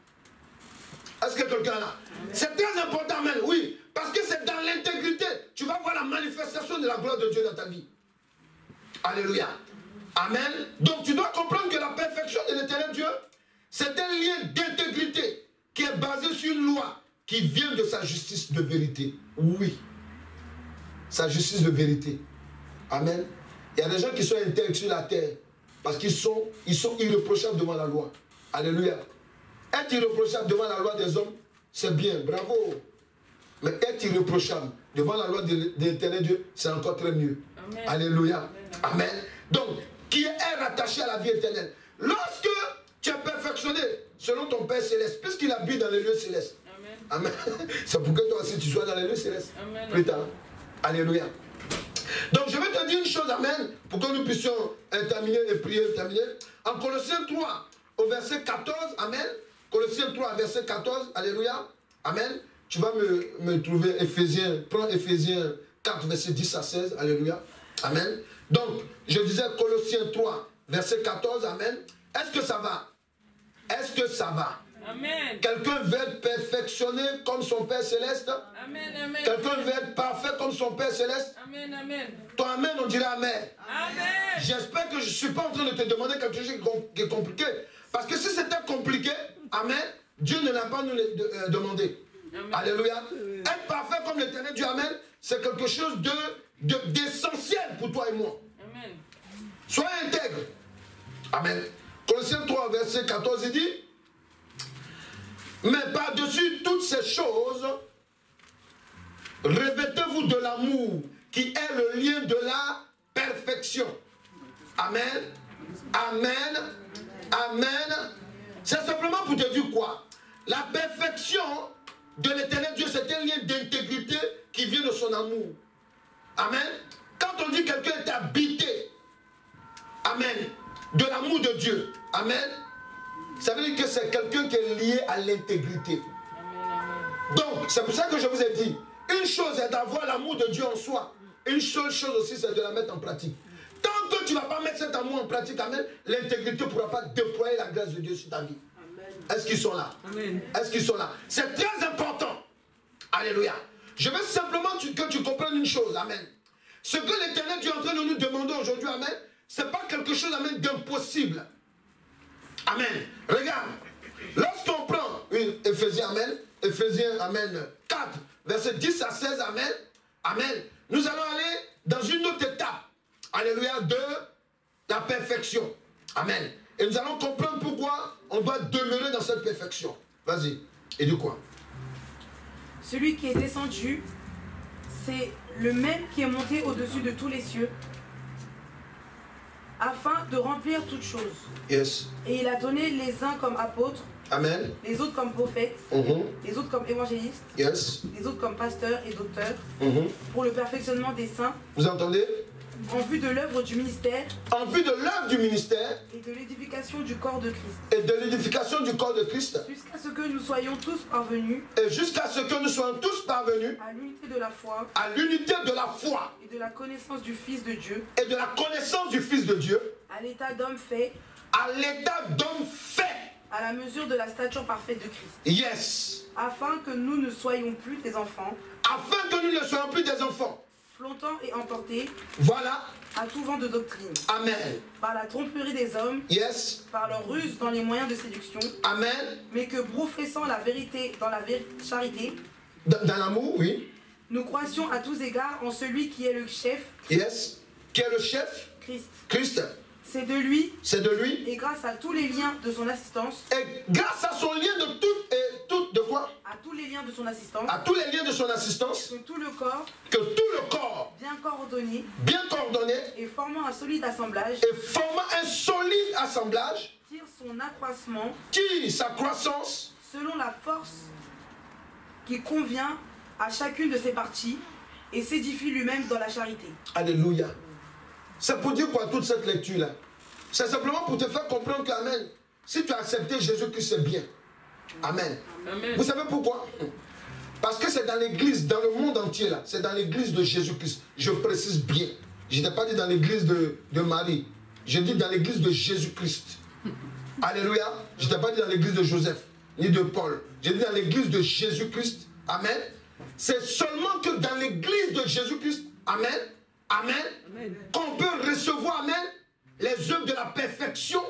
Est-ce que quelqu'un là? C'est très important, amen, oui, parce que c'est dans l'intégrité, tu vas voir la manifestation de la gloire de Dieu dans ta vie. Alléluia. Amen. Donc tu dois comprendre que la perfection de l'éternel Dieu, c'est un lien d'intégrité qui est basé sur une loi qui vient de sa justice de vérité. Oui. Sa justice de vérité. Amen. Il y a des gens qui sont intègres sur la terre parce qu'ils sont irréprochables devant la loi. Alléluia. Être irréprochable devant la loi des hommes, c'est bien, bravo. Mais être irréprochable devant la loi de l'éternel Dieu, c'est encore très mieux. Amen. Alléluia. Amen. Donc, qui est rattaché à la vie éternelle. Lorsque tu es perfectionné selon ton Père céleste, puisqu'il habite dans les lieux célestes. Amen. Amen. C'est pour que toi aussi tu sois dans les lieux célestes. Amen. Plus tard. Alléluia. Donc je vais te dire une chose, amen, pour que nous puissions terminer et prier, terminer. En Colossiens 3, au verset 14, amen. Colossiens 3, verset 14, alléluia. Amen. Tu vas me trouver Éphésiens, prends Éphésiens 4, verset 10 à 16, alléluia. Amen. Donc, je disais Colossiens 3, verset 14, amen. Est-ce que ça va? Est-ce que ça va? Amen. Quelqu'un veut être perfectionné comme son Père Céleste? Amen, amen. Quelqu'un veut être parfait comme son Père Céleste? Amen, amen. Ton amen, on dirait amen. Amen. J'espère que je ne suis pas en train de te demander quelque chose qui est compliqué. Parce que si c'était compliqué, amen, Dieu ne l'a pas nous demandé. Amen. Alléluia. Être parfait comme l'éternel Dieu, amen, c'est quelque chose d'essentiel pour toi et moi. Amen. Sois intègre. Amen. Colossiens 3, verset 14, il dit, mais par-dessus toutes ces choses, revêtez-vous de l'amour qui est le lien de la perfection. Amen. Amen. Amen. C'est simplement pour te dire quoi? La perfection de l'éternel Dieu, c'est un lien d'intégrité qui vient de son amour. Amen. Quand on dit que quelqu'un est habité, amen, de l'amour de Dieu, amen, ça veut dire que c'est quelqu'un qui est lié à l'intégrité. Donc, c'est pour ça que je vous ai dit, une chose est d'avoir l'amour de Dieu en soi. Une seule chose aussi, c'est de la mettre en pratique. Tant que tu ne vas pas mettre cet amour en pratique, amen, l'intégrité ne pourra pas déployer la grâce de Dieu sur ta vie. Est-ce qu'ils sont là? Est-ce qu'ils sont là? C'est très important. Alléluia. Je veux simplement que tu comprennes une chose. Amen. Ce que l'Éternel Dieu est en train de nous demander aujourd'hui, amen, ce n'est pas quelque chose, amen, d'impossible. Amen. Regarde. Lorsqu'on prend Éphésiens, amen, Éphésiens, amen, 4, verset 10 à 16, amen, amen, nous allons aller dans une autre étape, alléluia, de la perfection. Amen. Et nous allons comprendre pourquoi on doit demeurer dans cette perfection. Vas-y. Et dit quoi? Celui qui est descendu, c'est le même qui est monté au-dessus de tous les cieux, afin de remplir toutes choses. Yes. Et il a donné les uns comme apôtres, Amen. les autres comme prophètes, les autres comme évangélistes, Yes. les autres comme pasteurs et docteurs, pour le perfectionnement des saints, Vous entendez? en vue de l'œuvre du ministère En vue de l'œuvre du ministère et de l'édification du corps de Christ, et de l'édification du corps de Christ, jusqu'à ce que nous soyons tous parvenus et jusqu'à ce que nous soyons tous parvenus à l'unité de la foi à l'unité de la foi et de la connaissance du Fils de Dieu, et de la connaissance du Fils de Dieu, à l'état d'homme fait, à l'état d'homme fait. à la mesure de la stature parfaite de Christ, Yes. afin que nous ne soyons plus des enfants, Afin que nous ne soyons plus des enfants. flottant et emportés Voilà. à tout vent de doctrine, Amen. par la tromperie des hommes, Yes. par leur ruse dans les moyens de séduction, Amen. mais que professant la vérité dans la charité, Dans l'amour, oui. nous croissions à tous égards en celui qui est le chef, Yes. Qui est le chef? Christ. Christ. C'est de lui, C'est de lui. et grâce à tous les liens de son assistance, Et grâce à son lien de tout de quoi? à tous les liens de son assistance, À tous les liens de son assistance, que tout le corps, que tout le corps, bien coordonné bien coordonné, et formant un solide assemblage, et formant un solide assemblage, tire son accroissement qui, sa croissance, selon la force qui convient à chacune de ses parties et s'édifie lui-même dans la charité. alléluia. C'est pour dire quoi toute cette lecture-là? C'est simplement pour te faire comprendre que, amen, si tu as accepté Jésus-Christ, c'est bien. Amen. Amen. Vous savez pourquoi? Parce que c'est dans l'église, dans le monde entier, là, c'est dans l'église de Jésus-Christ. Je précise bien. Je n'ai pas dit dans l'église de Marie. Je dis dans l'église de Jésus-Christ. Alléluia. Je n'ai pas dit dans l'église de Joseph, ni de Paul. J'ai dit dans l'église de Jésus-Christ. Amen. C'est seulement que dans l'église de Jésus-Christ, amen, amen, qu'on peut recevoir, amen, les œuvres de la perfection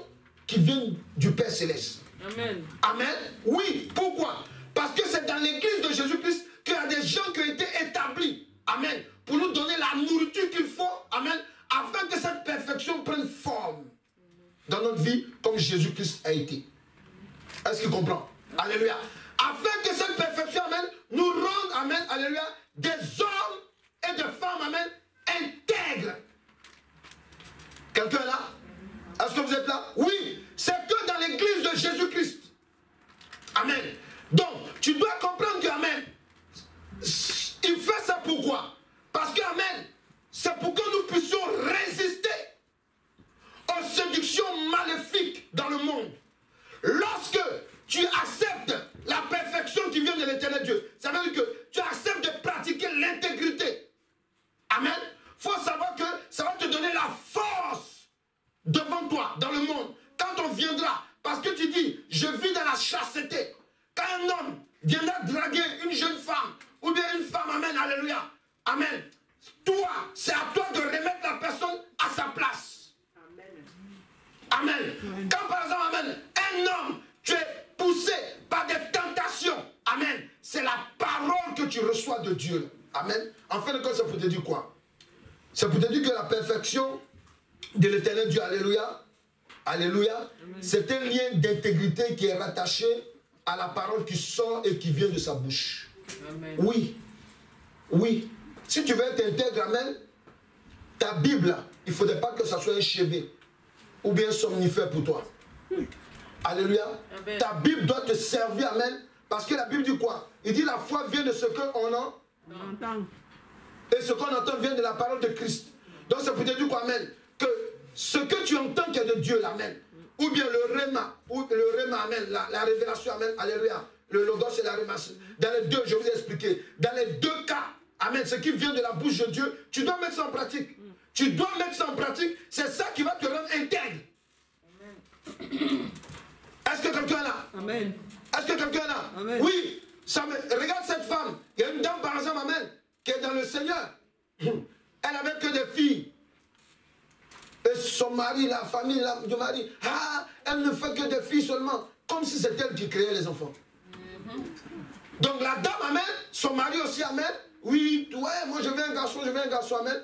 qui viennent du Père Céleste. Amen. Amen. Oui, pourquoi? Parce que c'est dans l'église de Jésus-Christ qu'il y a des gens qui ont été établis. Amen. Pour nous donner la nourriture qu'il faut. Amen. Afin que cette perfection prenne forme dans notre vie comme Jésus-Christ a été. Est-ce qu'il comprend? Alléluia. Afin que cette perfection, amen, nous rende, amen, alléluia, des hommes et des femmes, amen, intègres. Quelqu'un est là? Est-ce que vous êtes là? Oui. C'est que dans l'église de Jésus-Christ. Amen. Donc, tu dois comprendre que, amen, il fait ça pourquoi? Parce que, amen, c'est pour que nous puissions résister aux séductions maléfiques dans le monde. Lorsque tu acceptes la perfection qui vient de l'éternel Dieu, ça veut dire que tu acceptes de pratiquer l'intégrité. Amen. Il faut savoir que ça va te donner la force devant toi, dans le monde, quand on viendra. Parce que tu dis, je vis dans la chasteté. Quand un homme viendra draguer une jeune femme, ou bien une femme, amen, alléluia, amen. Toi, c'est à toi de remettre la personne à sa place. Amen. Amen. Quand par exemple, amen, un homme, tu es poussé par des tentations, amen, c'est la parole que tu reçois de Dieu. Amen. En fin de compte, c'est pour te dire quoi? C'est pour te dire que la perfection de l'éternel Dieu, alléluia, alléluia, c'est un lien d'intégrité qui est rattaché à la parole qui sort et qui vient de sa bouche. Amen. Oui, oui. Si tu veux être intègre, amen, ta Bible, il ne faudrait pas que ça soit un chevet ou bien somnifère pour toi. Alléluia. Amen. Ta Bible doit te servir, amen, parce que la Bible dit quoi? Il dit la foi vient de ce qu'on entend. Et ce qu'on entend vient de la parole de Christ. Donc c'est pour te dire quoi, amen, que ce que tu entends qui est de Dieu, amen, ou bien le réma, amen, la révélation, amen, alléluia, le logos et la réma. Dans les deux, je vous ai expliqué, dans les deux cas, amen, ce qui vient de la bouche de Dieu, tu dois mettre ça en pratique. Tu dois mettre ça en pratique, c'est ça qui va te rendre intègre. Est-ce que quelqu'un est là? Amen. Est-ce que quelqu'un est là? Amen. Oui. Regarde cette femme. Il y a une dame, par exemple, amen, qui est dans le Seigneur. Elle n'avait que des filles. Et son mari, la famille du mari, elle ne fait que des filles seulement. Comme si c'était elle qui créait les enfants. Donc la dame, amen, son mari aussi, amen. Oui, ouais, moi je veux un garçon, amen.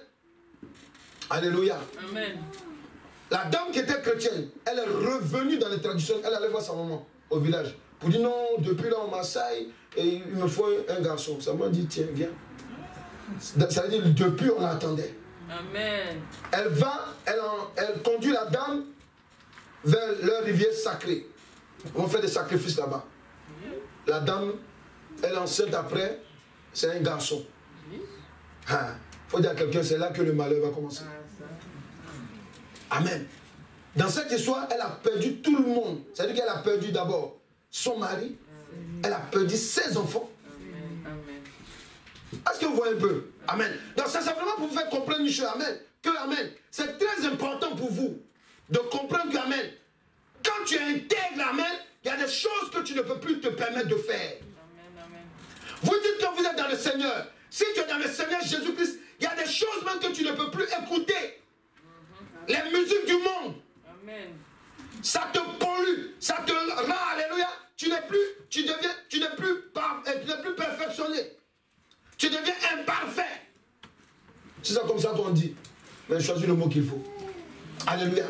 Alléluia. Amen. La dame qui était chrétienne, elle est revenue dans les traditions. Elle allait voir sa maman au village. pour dire non, depuis là on m'assaille et il me faut un garçon. Ça m'a dit, tiens, viens. Ça veut dire, depuis on l'attendait. Amen. Elle va, elle conduit la dame vers leur rivière sacrée. On fait des sacrifices là-bas. La dame, elle est enceinte après, c'est un garçon. Il faut dire à quelqu'un, c'est là que le malheur va commencer. Amen. Dans cette histoire, elle a perdu tout le monde. C'est-à-dire qu'elle a perdu d'abord son mari, elle a perdu ses enfants. Est-ce que vous voyez un peu? Amen. Donc c'est simplement pour vous faire comprendre une chose. Amen. Que Amen. C'est très important pour vous de comprendre que Amen. Quand tu intègres Amen, il y a des choses que tu ne peux plus te permettre de faire. Amen, amen. Vous dites que vous êtes dans le Seigneur. Si tu es dans le Seigneur Jésus-Christ, il y a des choses même que tu ne peux plus écouter. Les musiques du monde. Amen. Ça te pollue, ça te rend, alléluia. Tu n'es plus perfectionné. Tu deviens imparfait. C'est ça comme ça qu'on dit. Mais choisis le mot qu'il faut. Alléluia.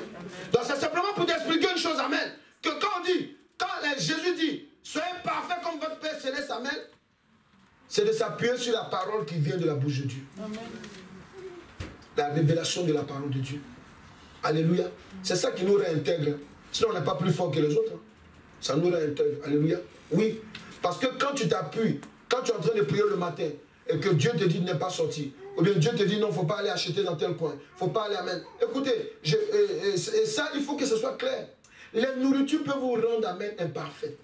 Donc c'est simplement pour t'expliquer une chose, amen. Que quand on dit, quand Jésus dit, soyez parfait comme votre Père Céleste, amen. C'est de s'appuyer sur la parole qui vient de la bouche de Dieu. Amen. La révélation de la parole de Dieu. Alléluia. C'est ça qui nous réintègre. Sinon on n'est pas plus fort que les autres. Ça nous réintègre. Alléluia. Oui. Parce que quand tu t'appuies, quand tu es en train de prier le matin, et que Dieu te dit de ne pas sortir, ou bien Dieu te dit non, il ne faut pas aller acheter dans tel coin, il ne faut pas aller, amen. Écoutez, et ça, il faut que ce soit clair. Les nourritures peuvent vous rendre, amen, imparfait.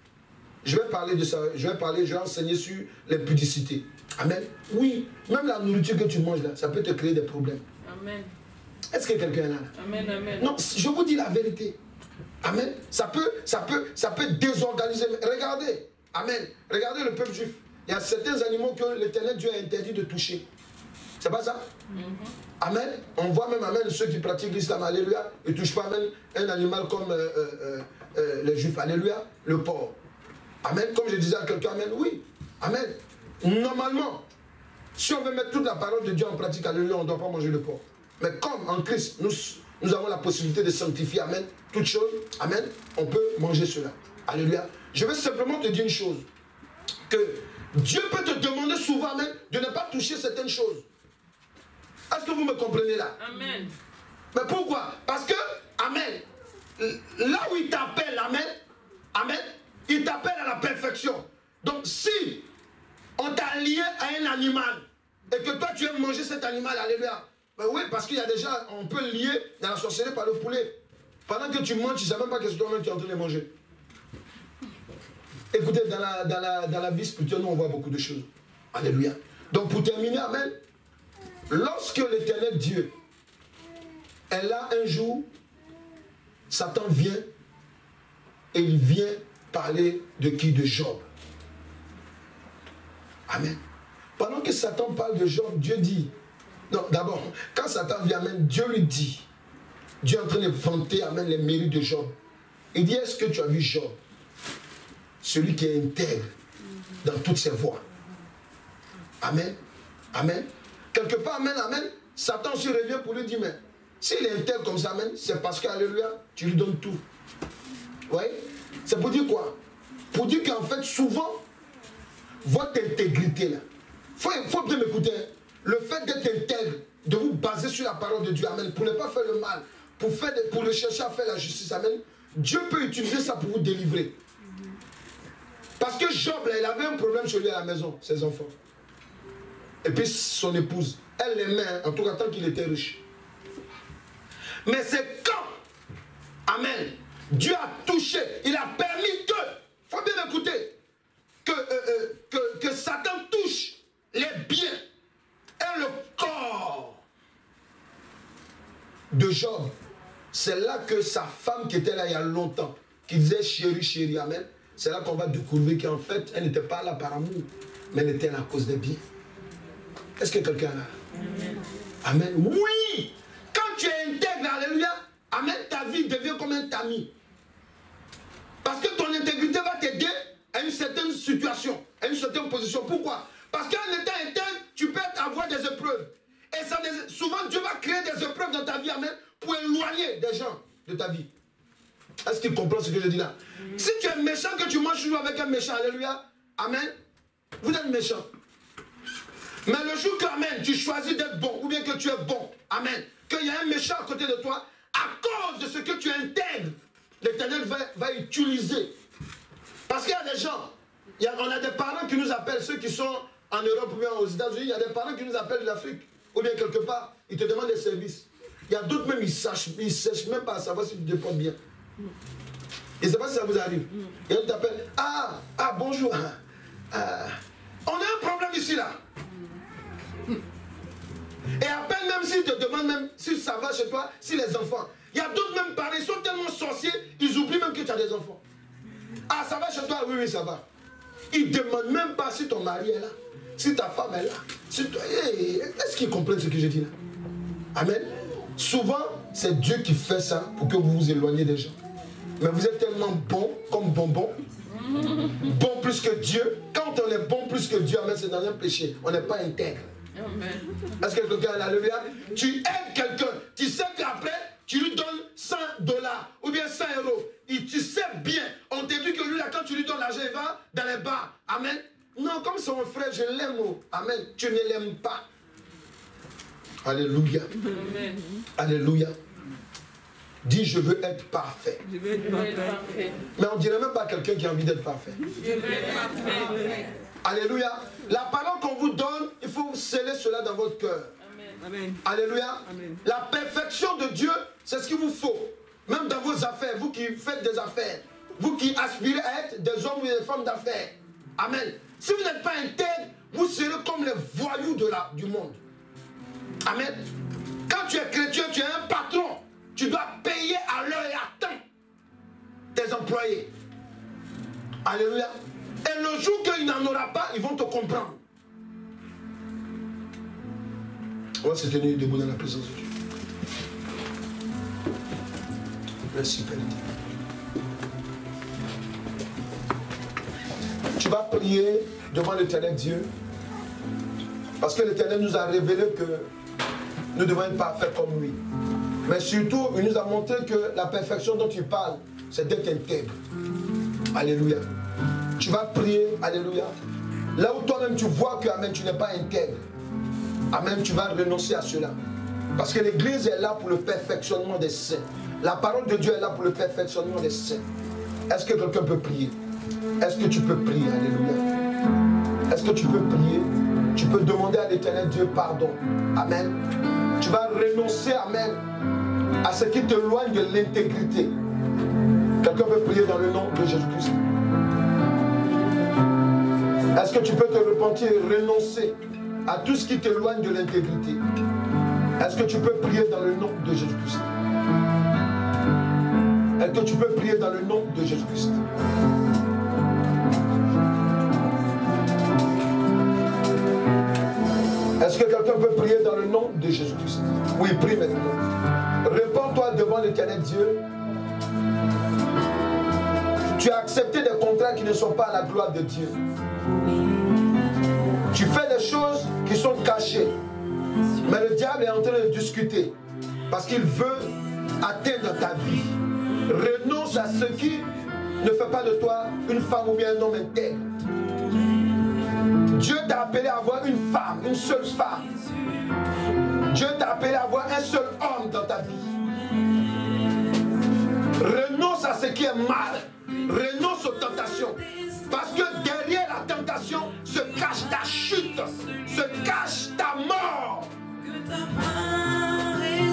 Je vais parler de ça, je vais enseigner sur les pudicités. Amen. Oui, même la nourriture que tu manges là, ça peut te créer des problèmes. Amen. Est-ce que quelqu'un est là? Amen, amen. Non, je vous dis la vérité. Amen. Ça peut désorganiser. Regardez. Amen. Regardez le peuple juif. Il y a certains animaux que l'Éternel Dieu a interdit de toucher. C'est pas ça? Amen. On voit même, amen, ceux qui pratiquent l'islam, alléluia, ils ne touchent pas même un animal comme les juifs, alléluia, le porc. Amen. Comme je disais à quelqu'un, amen, oui. Amen. Normalement, si on veut mettre toute la parole de Dieu en pratique, alléluia, on ne doit pas manger le porc. Mais comme en Christ, nous avons la possibilité de sanctifier, amen, toutes choses, amen, on peut manger cela. Alléluia. Je vais simplement te dire une chose, que Dieu peut te demander souvent, amen, de ne pas toucher certaines choses. Est-ce que vous me comprenez là? Amen. Mais pourquoi? Parce que, amen, là où il t'appelle, amen, amen, il t'appelle à la perfection. Donc si on t'a lié à un animal, et que toi tu aimes manger cet animal, alléluia, ben oui, parce qu'il y a déjà, on peut le lier dans la sorcellerie par le poulet. Pendant que tu manges, tu ne sais même pas que c'est toi-même qui es en train de manger. Écoutez, dans la vie spirituelle, nous on voit beaucoup de choses. Alléluia. Donc pour terminer, amen, lorsque l'Éternel Dieu est là un jour, Satan vient et il vient parler de qui? De Job. Amen. Pendant que Satan parle de Job, Dieu dit, non, d'abord, quand Satan vient, amen, Dieu lui dit, Dieu est en train de vanter, amen, les mérites de Job. Il dit, est-ce que tu as vu Job? Celui qui est intègre dans toutes ses voies. Amen. Amen. Quelque part, amen, amen, Satan se revient pour lui dire, mais s'il est intègre comme ça, amen, c'est parce que, alléluia, tu lui donnes tout. Oui. C'est pour dire quoi? Pour dire qu'en fait, souvent, votre intégrité, là, il faut bien m'écouter, hein, le fait d'être intègre, de vous baser sur la parole de Dieu, amen, pour ne pas faire le mal, pour le chercher à faire la justice, amen, Dieu peut utiliser ça pour vous délivrer. Parce que Job, là, il avait un problème chez lui à la maison, ses enfants. Et puis son épouse, elle l'aimait, en tout cas tant qu'il était riche. Mais c'est quand, amen, Dieu a touché, il a permis que, il faut bien écouter, que Satan touche les biens et le corps de Job. C'est là que sa femme qui était là il y a longtemps, qui disait chérie, chérie, amen, c'est là qu'on va découvrir qu'en fait, elle n'était pas là par amour, mais elle était là à cause des biens. Est-ce que quelqu'un est là? Amen. Amen. Oui! Quand tu es intègre, alléluia, amen, ta vie devient comme un tamis. Parce que ton intégrité va t'aider à une certaine situation, à une certaine position. Pourquoi? Parce qu'en étant intègre, tu peux avoir des épreuves. Et ça, souvent, Dieu va créer des épreuves dans ta vie, amen, pour éloigner des gens de ta vie. Est-ce qu'il comprend ce que je dis là? Si tu es méchant, que tu manges toujours avec un méchant, alléluia, amen, vous êtes méchant. Mais le jour que, amen, tu choisis d'être bon, ou bien que tu es bon, amen, qu'il y a un méchant à côté de toi, à cause de ce que tu intègres, l'Éternel va utiliser. Parce qu'il y a des gens, on a des parents qui nous appellent, ceux qui sont en Europe ou bien aux États-Unis, il y a des parents qui nous appellent de l'Afrique, ou bien quelque part, ils te demandent des services. Il y a d'autres même, ils ne cherchent même pas à savoir si tu te portes bien. Je ne sais pas si ça vous arrive. Et on t'appelle, bonjour. On a un problème ici là. Et à peine même s'ils te demandent même si ça va chez toi, si les enfants. Il y a d'autres même parents, ils sont tellement sorciers, ils oublient même que tu as des enfants. Ah, ça va chez toi? Oui, oui, ça va. Ils ne demandent même pas si ton mari est là, si ta femme est là. Si toi... Est-ce qu'ils comprennent ce que je dis là? Amen. Souvent, c'est Dieu qui fait ça pour que vous vous éloigniez des gens. Mais vous êtes tellement bon comme bonbon. Bon plus que Dieu. Quand on est bon plus que Dieu, amen, c'est dans un péché. On n'est pas intègre. Est-ce que quelqu'un a la lumière? Tu aides quelqu'un. Tu sais qu'après, tu lui donnes $100 ou bien 100 €. Et tu sais bien. On te dit que lui, là, quand tu lui donnes l'argent, il va dans les bars. Amen. Non, comme c'est mon frère, je l'aime. Amen. Tu ne l'aimes pas. Alléluia. Amen. Alléluia. Dis, je veux être parfait. Je veux être parfait. Mais on ne dirait même pas quelqu'un qui a envie d'être parfait. Je veux être parfait. Alléluia. La parole qu'on vous donne, il faut sceller cela dans votre cœur. Amen. Alléluia. Amen. La perfection de Dieu, c'est ce qu'il vous faut. Même dans vos affaires, vous qui faites des affaires, vous qui aspirez à être des hommes ou des femmes d'affaires. Amen. Si vous n'êtes pas intègre, vous serez comme les voyous du monde. Amen. Quand tu es chrétien, tu es un patron. Tu dois payer à l'heure et à temps tes employés. Alléluia. Et le jour qu'il n'en aura pas, ils vont te comprendre. On va se tenir debout dans la présence de Dieu. Merci, Père. Tu vas prier devant l'Éternel Dieu. Parce que l'Éternel nous a révélé que nous devons être parfaits comme lui. Mais surtout, il nous a montré que la perfection dont tu parles, c'est d'être intègre. Alléluia. Tu vas prier, alléluia. Là où toi-même tu vois que, amen, tu n'es pas intègre. Amen, tu vas renoncer à cela. Parce que l'Église est là pour le perfectionnement des saints. La parole de Dieu est là pour le perfectionnement des saints. Est-ce que quelqu'un peut prier? Est-ce que tu peux prier? Alléluia. Est-ce que tu peux prier? Tu peux demander à l'Éternel Dieu pardon. Amen. Tu vas renoncer, amen, à ce qui t'éloigne de l'intégrité. Quelqu'un peut prier dans le nom de Jésus-Christ? Est-ce que tu peux te repentir et renoncer à tout ce qui t'éloigne de l'intégrité? Est-ce que tu peux prier dans le nom de Jésus-Christ? Est-ce que tu peux prier dans le nom de Jésus-Christ? Est-ce que quelqu'un peut prier dans le nom de Jésus-Christ? Oui, prie maintenant. Réponds-toi devant l'Éternel Dieu. Tu as accepté des contrats qui ne sont pas à la gloire de Dieu. Tu fais des choses qui sont cachées. Mais le diable est en train de discuter. Parce qu'il veut atteindre ta vie. Renonce à ce qui ne fait pas de toi une femme ou bien un homme intègre. Dieu t'a appelé à avoir une femme, une seule femme. Dieu t'a appelé à avoir un seul homme dans ta vie. Renonce à ce qui est mal. Renonce aux tentations. Parce que derrière la tentation se cache ta chute, se cache ta mort.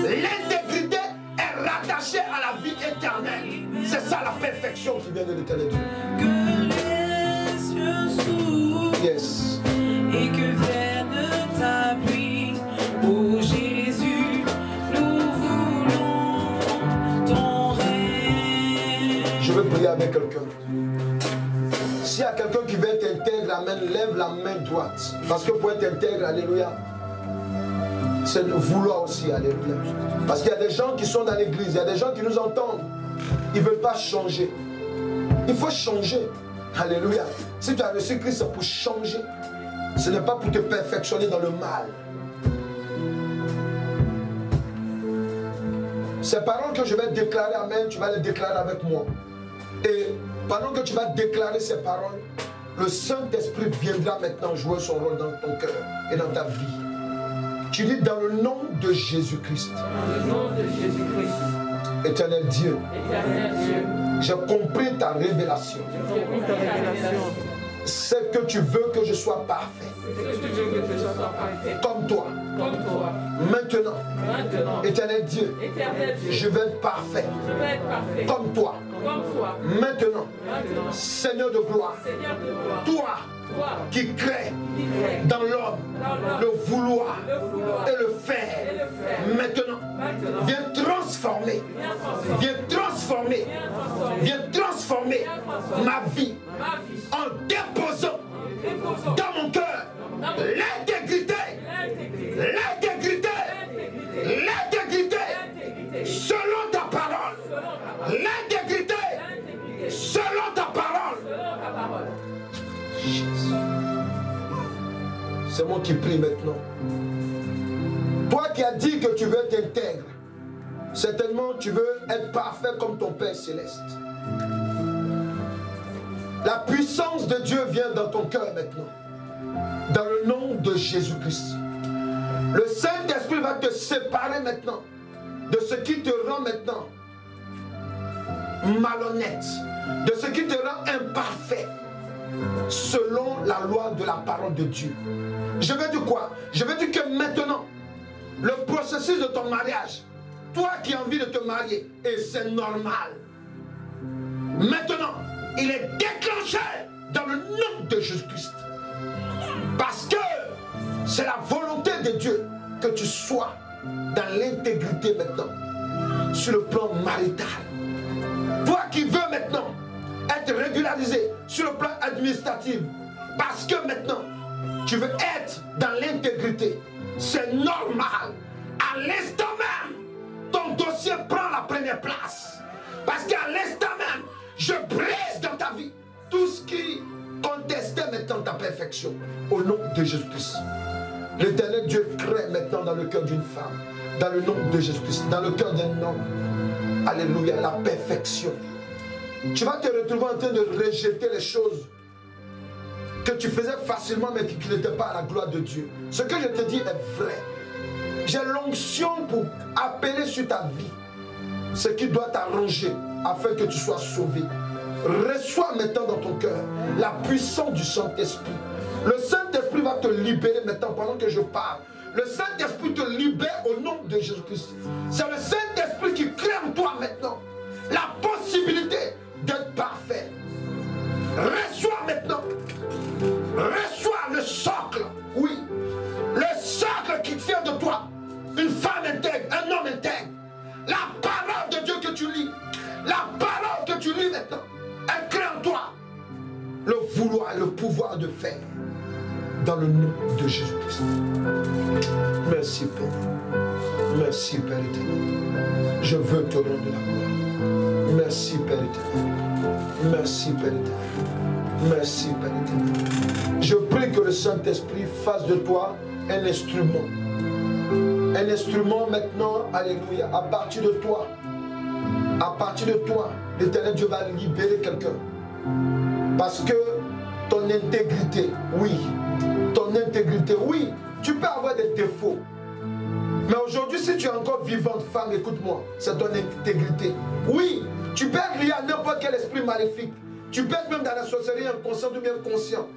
L'intégrité est rattachée à la vie éternelle. C'est ça la perfection qui vient de l'Éternel Dieu. Que les cieux s'ouvrent. Yes. Et que vienne ta pluie, ô Jésus, nous voulons ton règne. Je veux prier avec quelqu'un. S'il y a quelqu'un qui veut être intègre, amen, lève la main droite. Parce que pour être intègre, alléluia, c'est de vouloir aussi, alléluia. Parce qu'il y a des gens qui sont dans l'église, il y a des gens qui nous entendent. Ils ne veulent pas changer. Il faut changer. Alléluia. Si tu as reçu Christ, c'est pour changer. Ce n'est pas pour te perfectionner dans le mal. Ces paroles que je vais déclarer, amen, tu vas les déclarer avec moi. Et pendant que tu vas déclarer ces paroles, le Saint-Esprit viendra maintenant jouer son rôle dans ton cœur et dans ta vie. Tu dis dans le nom de Jésus-Christ. Dans le nom de Jésus-Christ. Éternel Dieu, Éternel Dieu, j'ai compris ta révélation. j'ai compris ta révélation. C'est que tu veux que je sois parfait. C'est que tu veux que je sois parfait. Comme toi. Comme toi. Maintenant, Éternel Dieu, Éternel Dieu, je vais être parfait. je vais être parfait. Comme toi. Comme toi. Maintenant, Seigneur de gloire, Seigneur de gloire, toi toi qui crée qui crée dans l'homme dans l'homme le vouloir le vouloir et le faire. et le faire. Maintenant, Maintenant, viens transformer, viens transformer, viens transformer ma vie ma vie en déposant déposant dans mon cœur l'intégrité, l'intégrité, l'intégrité selon ta parole, l'intégrité selon ta parole. selon ta parole. C'est moi qui prie maintenant. Toi qui as dit que tu veux être intègre, certainement tu veux être parfait comme ton Père Céleste. La puissance de Dieu vient dans ton cœur maintenant. Dans le nom de Jésus-Christ. Le Saint-Esprit va te séparer maintenant de ce qui te rend maintenant malhonnête, de ce qui te rend imparfait, selon la loi de la parole de Dieu. Je veux dire quoi? Je veux dire que maintenant, le processus de ton mariage, toi qui as envie de te marier, et c'est normal, maintenant, il est déclenché dans le nom de Jésus-Christ. Parce que c'est la volonté de Dieu que tu sois dans l'intégrité maintenant, sur le plan marital. Toi qui veux maintenant être régularisé sur le plan administratif, parce que maintenant, tu veux être dans l'intégrité, c'est normal. À l'instant même, ton dossier prend la première place. Parce qu'à l'instant même, je brise dans ta vie tout ce qui contestait maintenant ta perfection. Au nom de Jésus-Christ. L'Éternel Dieu crée maintenant dans le cœur d'une femme, dans le nom de Jésus-Christ, dans le cœur d'un homme. Alléluia, la perfection. Tu vas te retrouver en train de rejeter les choses que tu faisais facilement mais qui n'étaient pas à la gloire de Dieu. Ce que je te dis est vrai. J'ai l'onction pour appeler sur ta vie ce qui doit t'arranger afin que tu sois sauvé. Reçois maintenant dans ton cœur la puissance du Saint-Esprit. Le Saint-Esprit va te libérer maintenant pendant que je parle. Le Saint-Esprit te libère au nom de Jésus-Christ. C'est le Saint-Esprit qui crée en toi maintenant la possibilité d'être parfait. Reçois maintenant. Reçois le socle. Oui. Le socle qui fait de toi une femme intègre, un homme intègre. La parole de Dieu que tu lis. La parole que tu lis maintenant. Elle crée en toi le vouloir et le pouvoir de faire. Dans le nom de Jésus-Christ. Merci Père. Merci Père éternel. Je veux te rendre la gloire. Merci Père éternel. Merci Père éternel. Merci Père éternel. Je prie que le Saint-Esprit fasse de toi un instrument. Un instrument maintenant, alléluia, à partir de toi. À partir de toi, l'Éternel Dieu va libérer quelqu'un. Parce que ton intégrité, oui, tu peux avoir des défauts. Mais aujourd'hui, si tu es encore vivante, femme, écoute-moi, c'est ton intégrité. Oui, tu peux être lié à n'importe quel esprit maléfique. Tu peux être même dans la sorcellerie inconsciente ou bien conscient.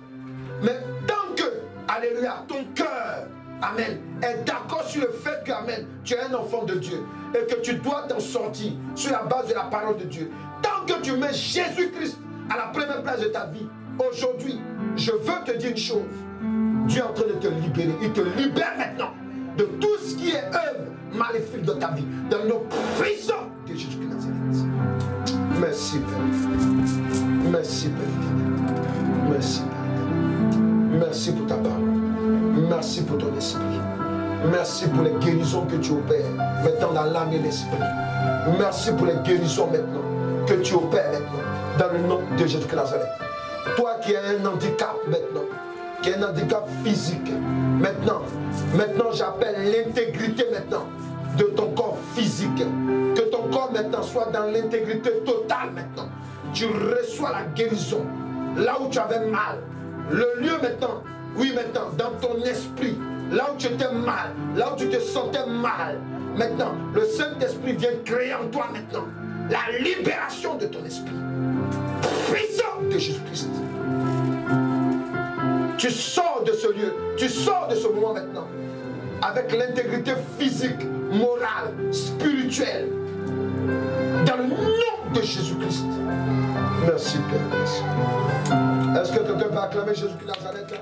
Mais tant que, alléluia, ton cœur, amen, est d'accord sur le fait que, amen, tu es un enfant de Dieu et que tu dois t'en sortir sur la base de la parole de Dieu. Tant que tu mets Jésus-Christ à la première place de ta vie, aujourd'hui, je veux te dire une chose. Dieu est en train de te libérer. Il te libère maintenant de tout ce qui est œuvre maléfique de ta vie. Dans le nom puissant de Jésus-Christ Nazareth. Merci Père. Merci Père. Merci Père. Merci pour ta parole. Merci pour ton esprit. Merci pour les guérisons que tu opères maintenant dans l'âme et l'esprit. Merci pour les guérisons maintenant que tu opères maintenant dans le nom de Jésus-Christ Nazareth. Toi qui as un handicap maintenant, qui a un handicap physique, maintenant j'appelle l'intégrité maintenant de ton corps physique, que toi maintenant sois dans l'intégrité totale maintenant. Tu reçois la guérison. Là où tu avais mal. Le lieu maintenant, oui maintenant, dans ton esprit. Là où tu étais mal, là où tu te sentais mal. Maintenant, le Saint-Esprit vient créer en toi maintenant la libération de ton esprit. Puissant de Jésus-Christ. Tu sors de ce lieu, tu sors de ce moment maintenant avec l'intégrité physique, morale, spirituelle. Dans le nom de Jésus-Christ. Merci Père. Merci. Est-ce que quelqu'un peut acclamer Jésus-Christ de Nazareth?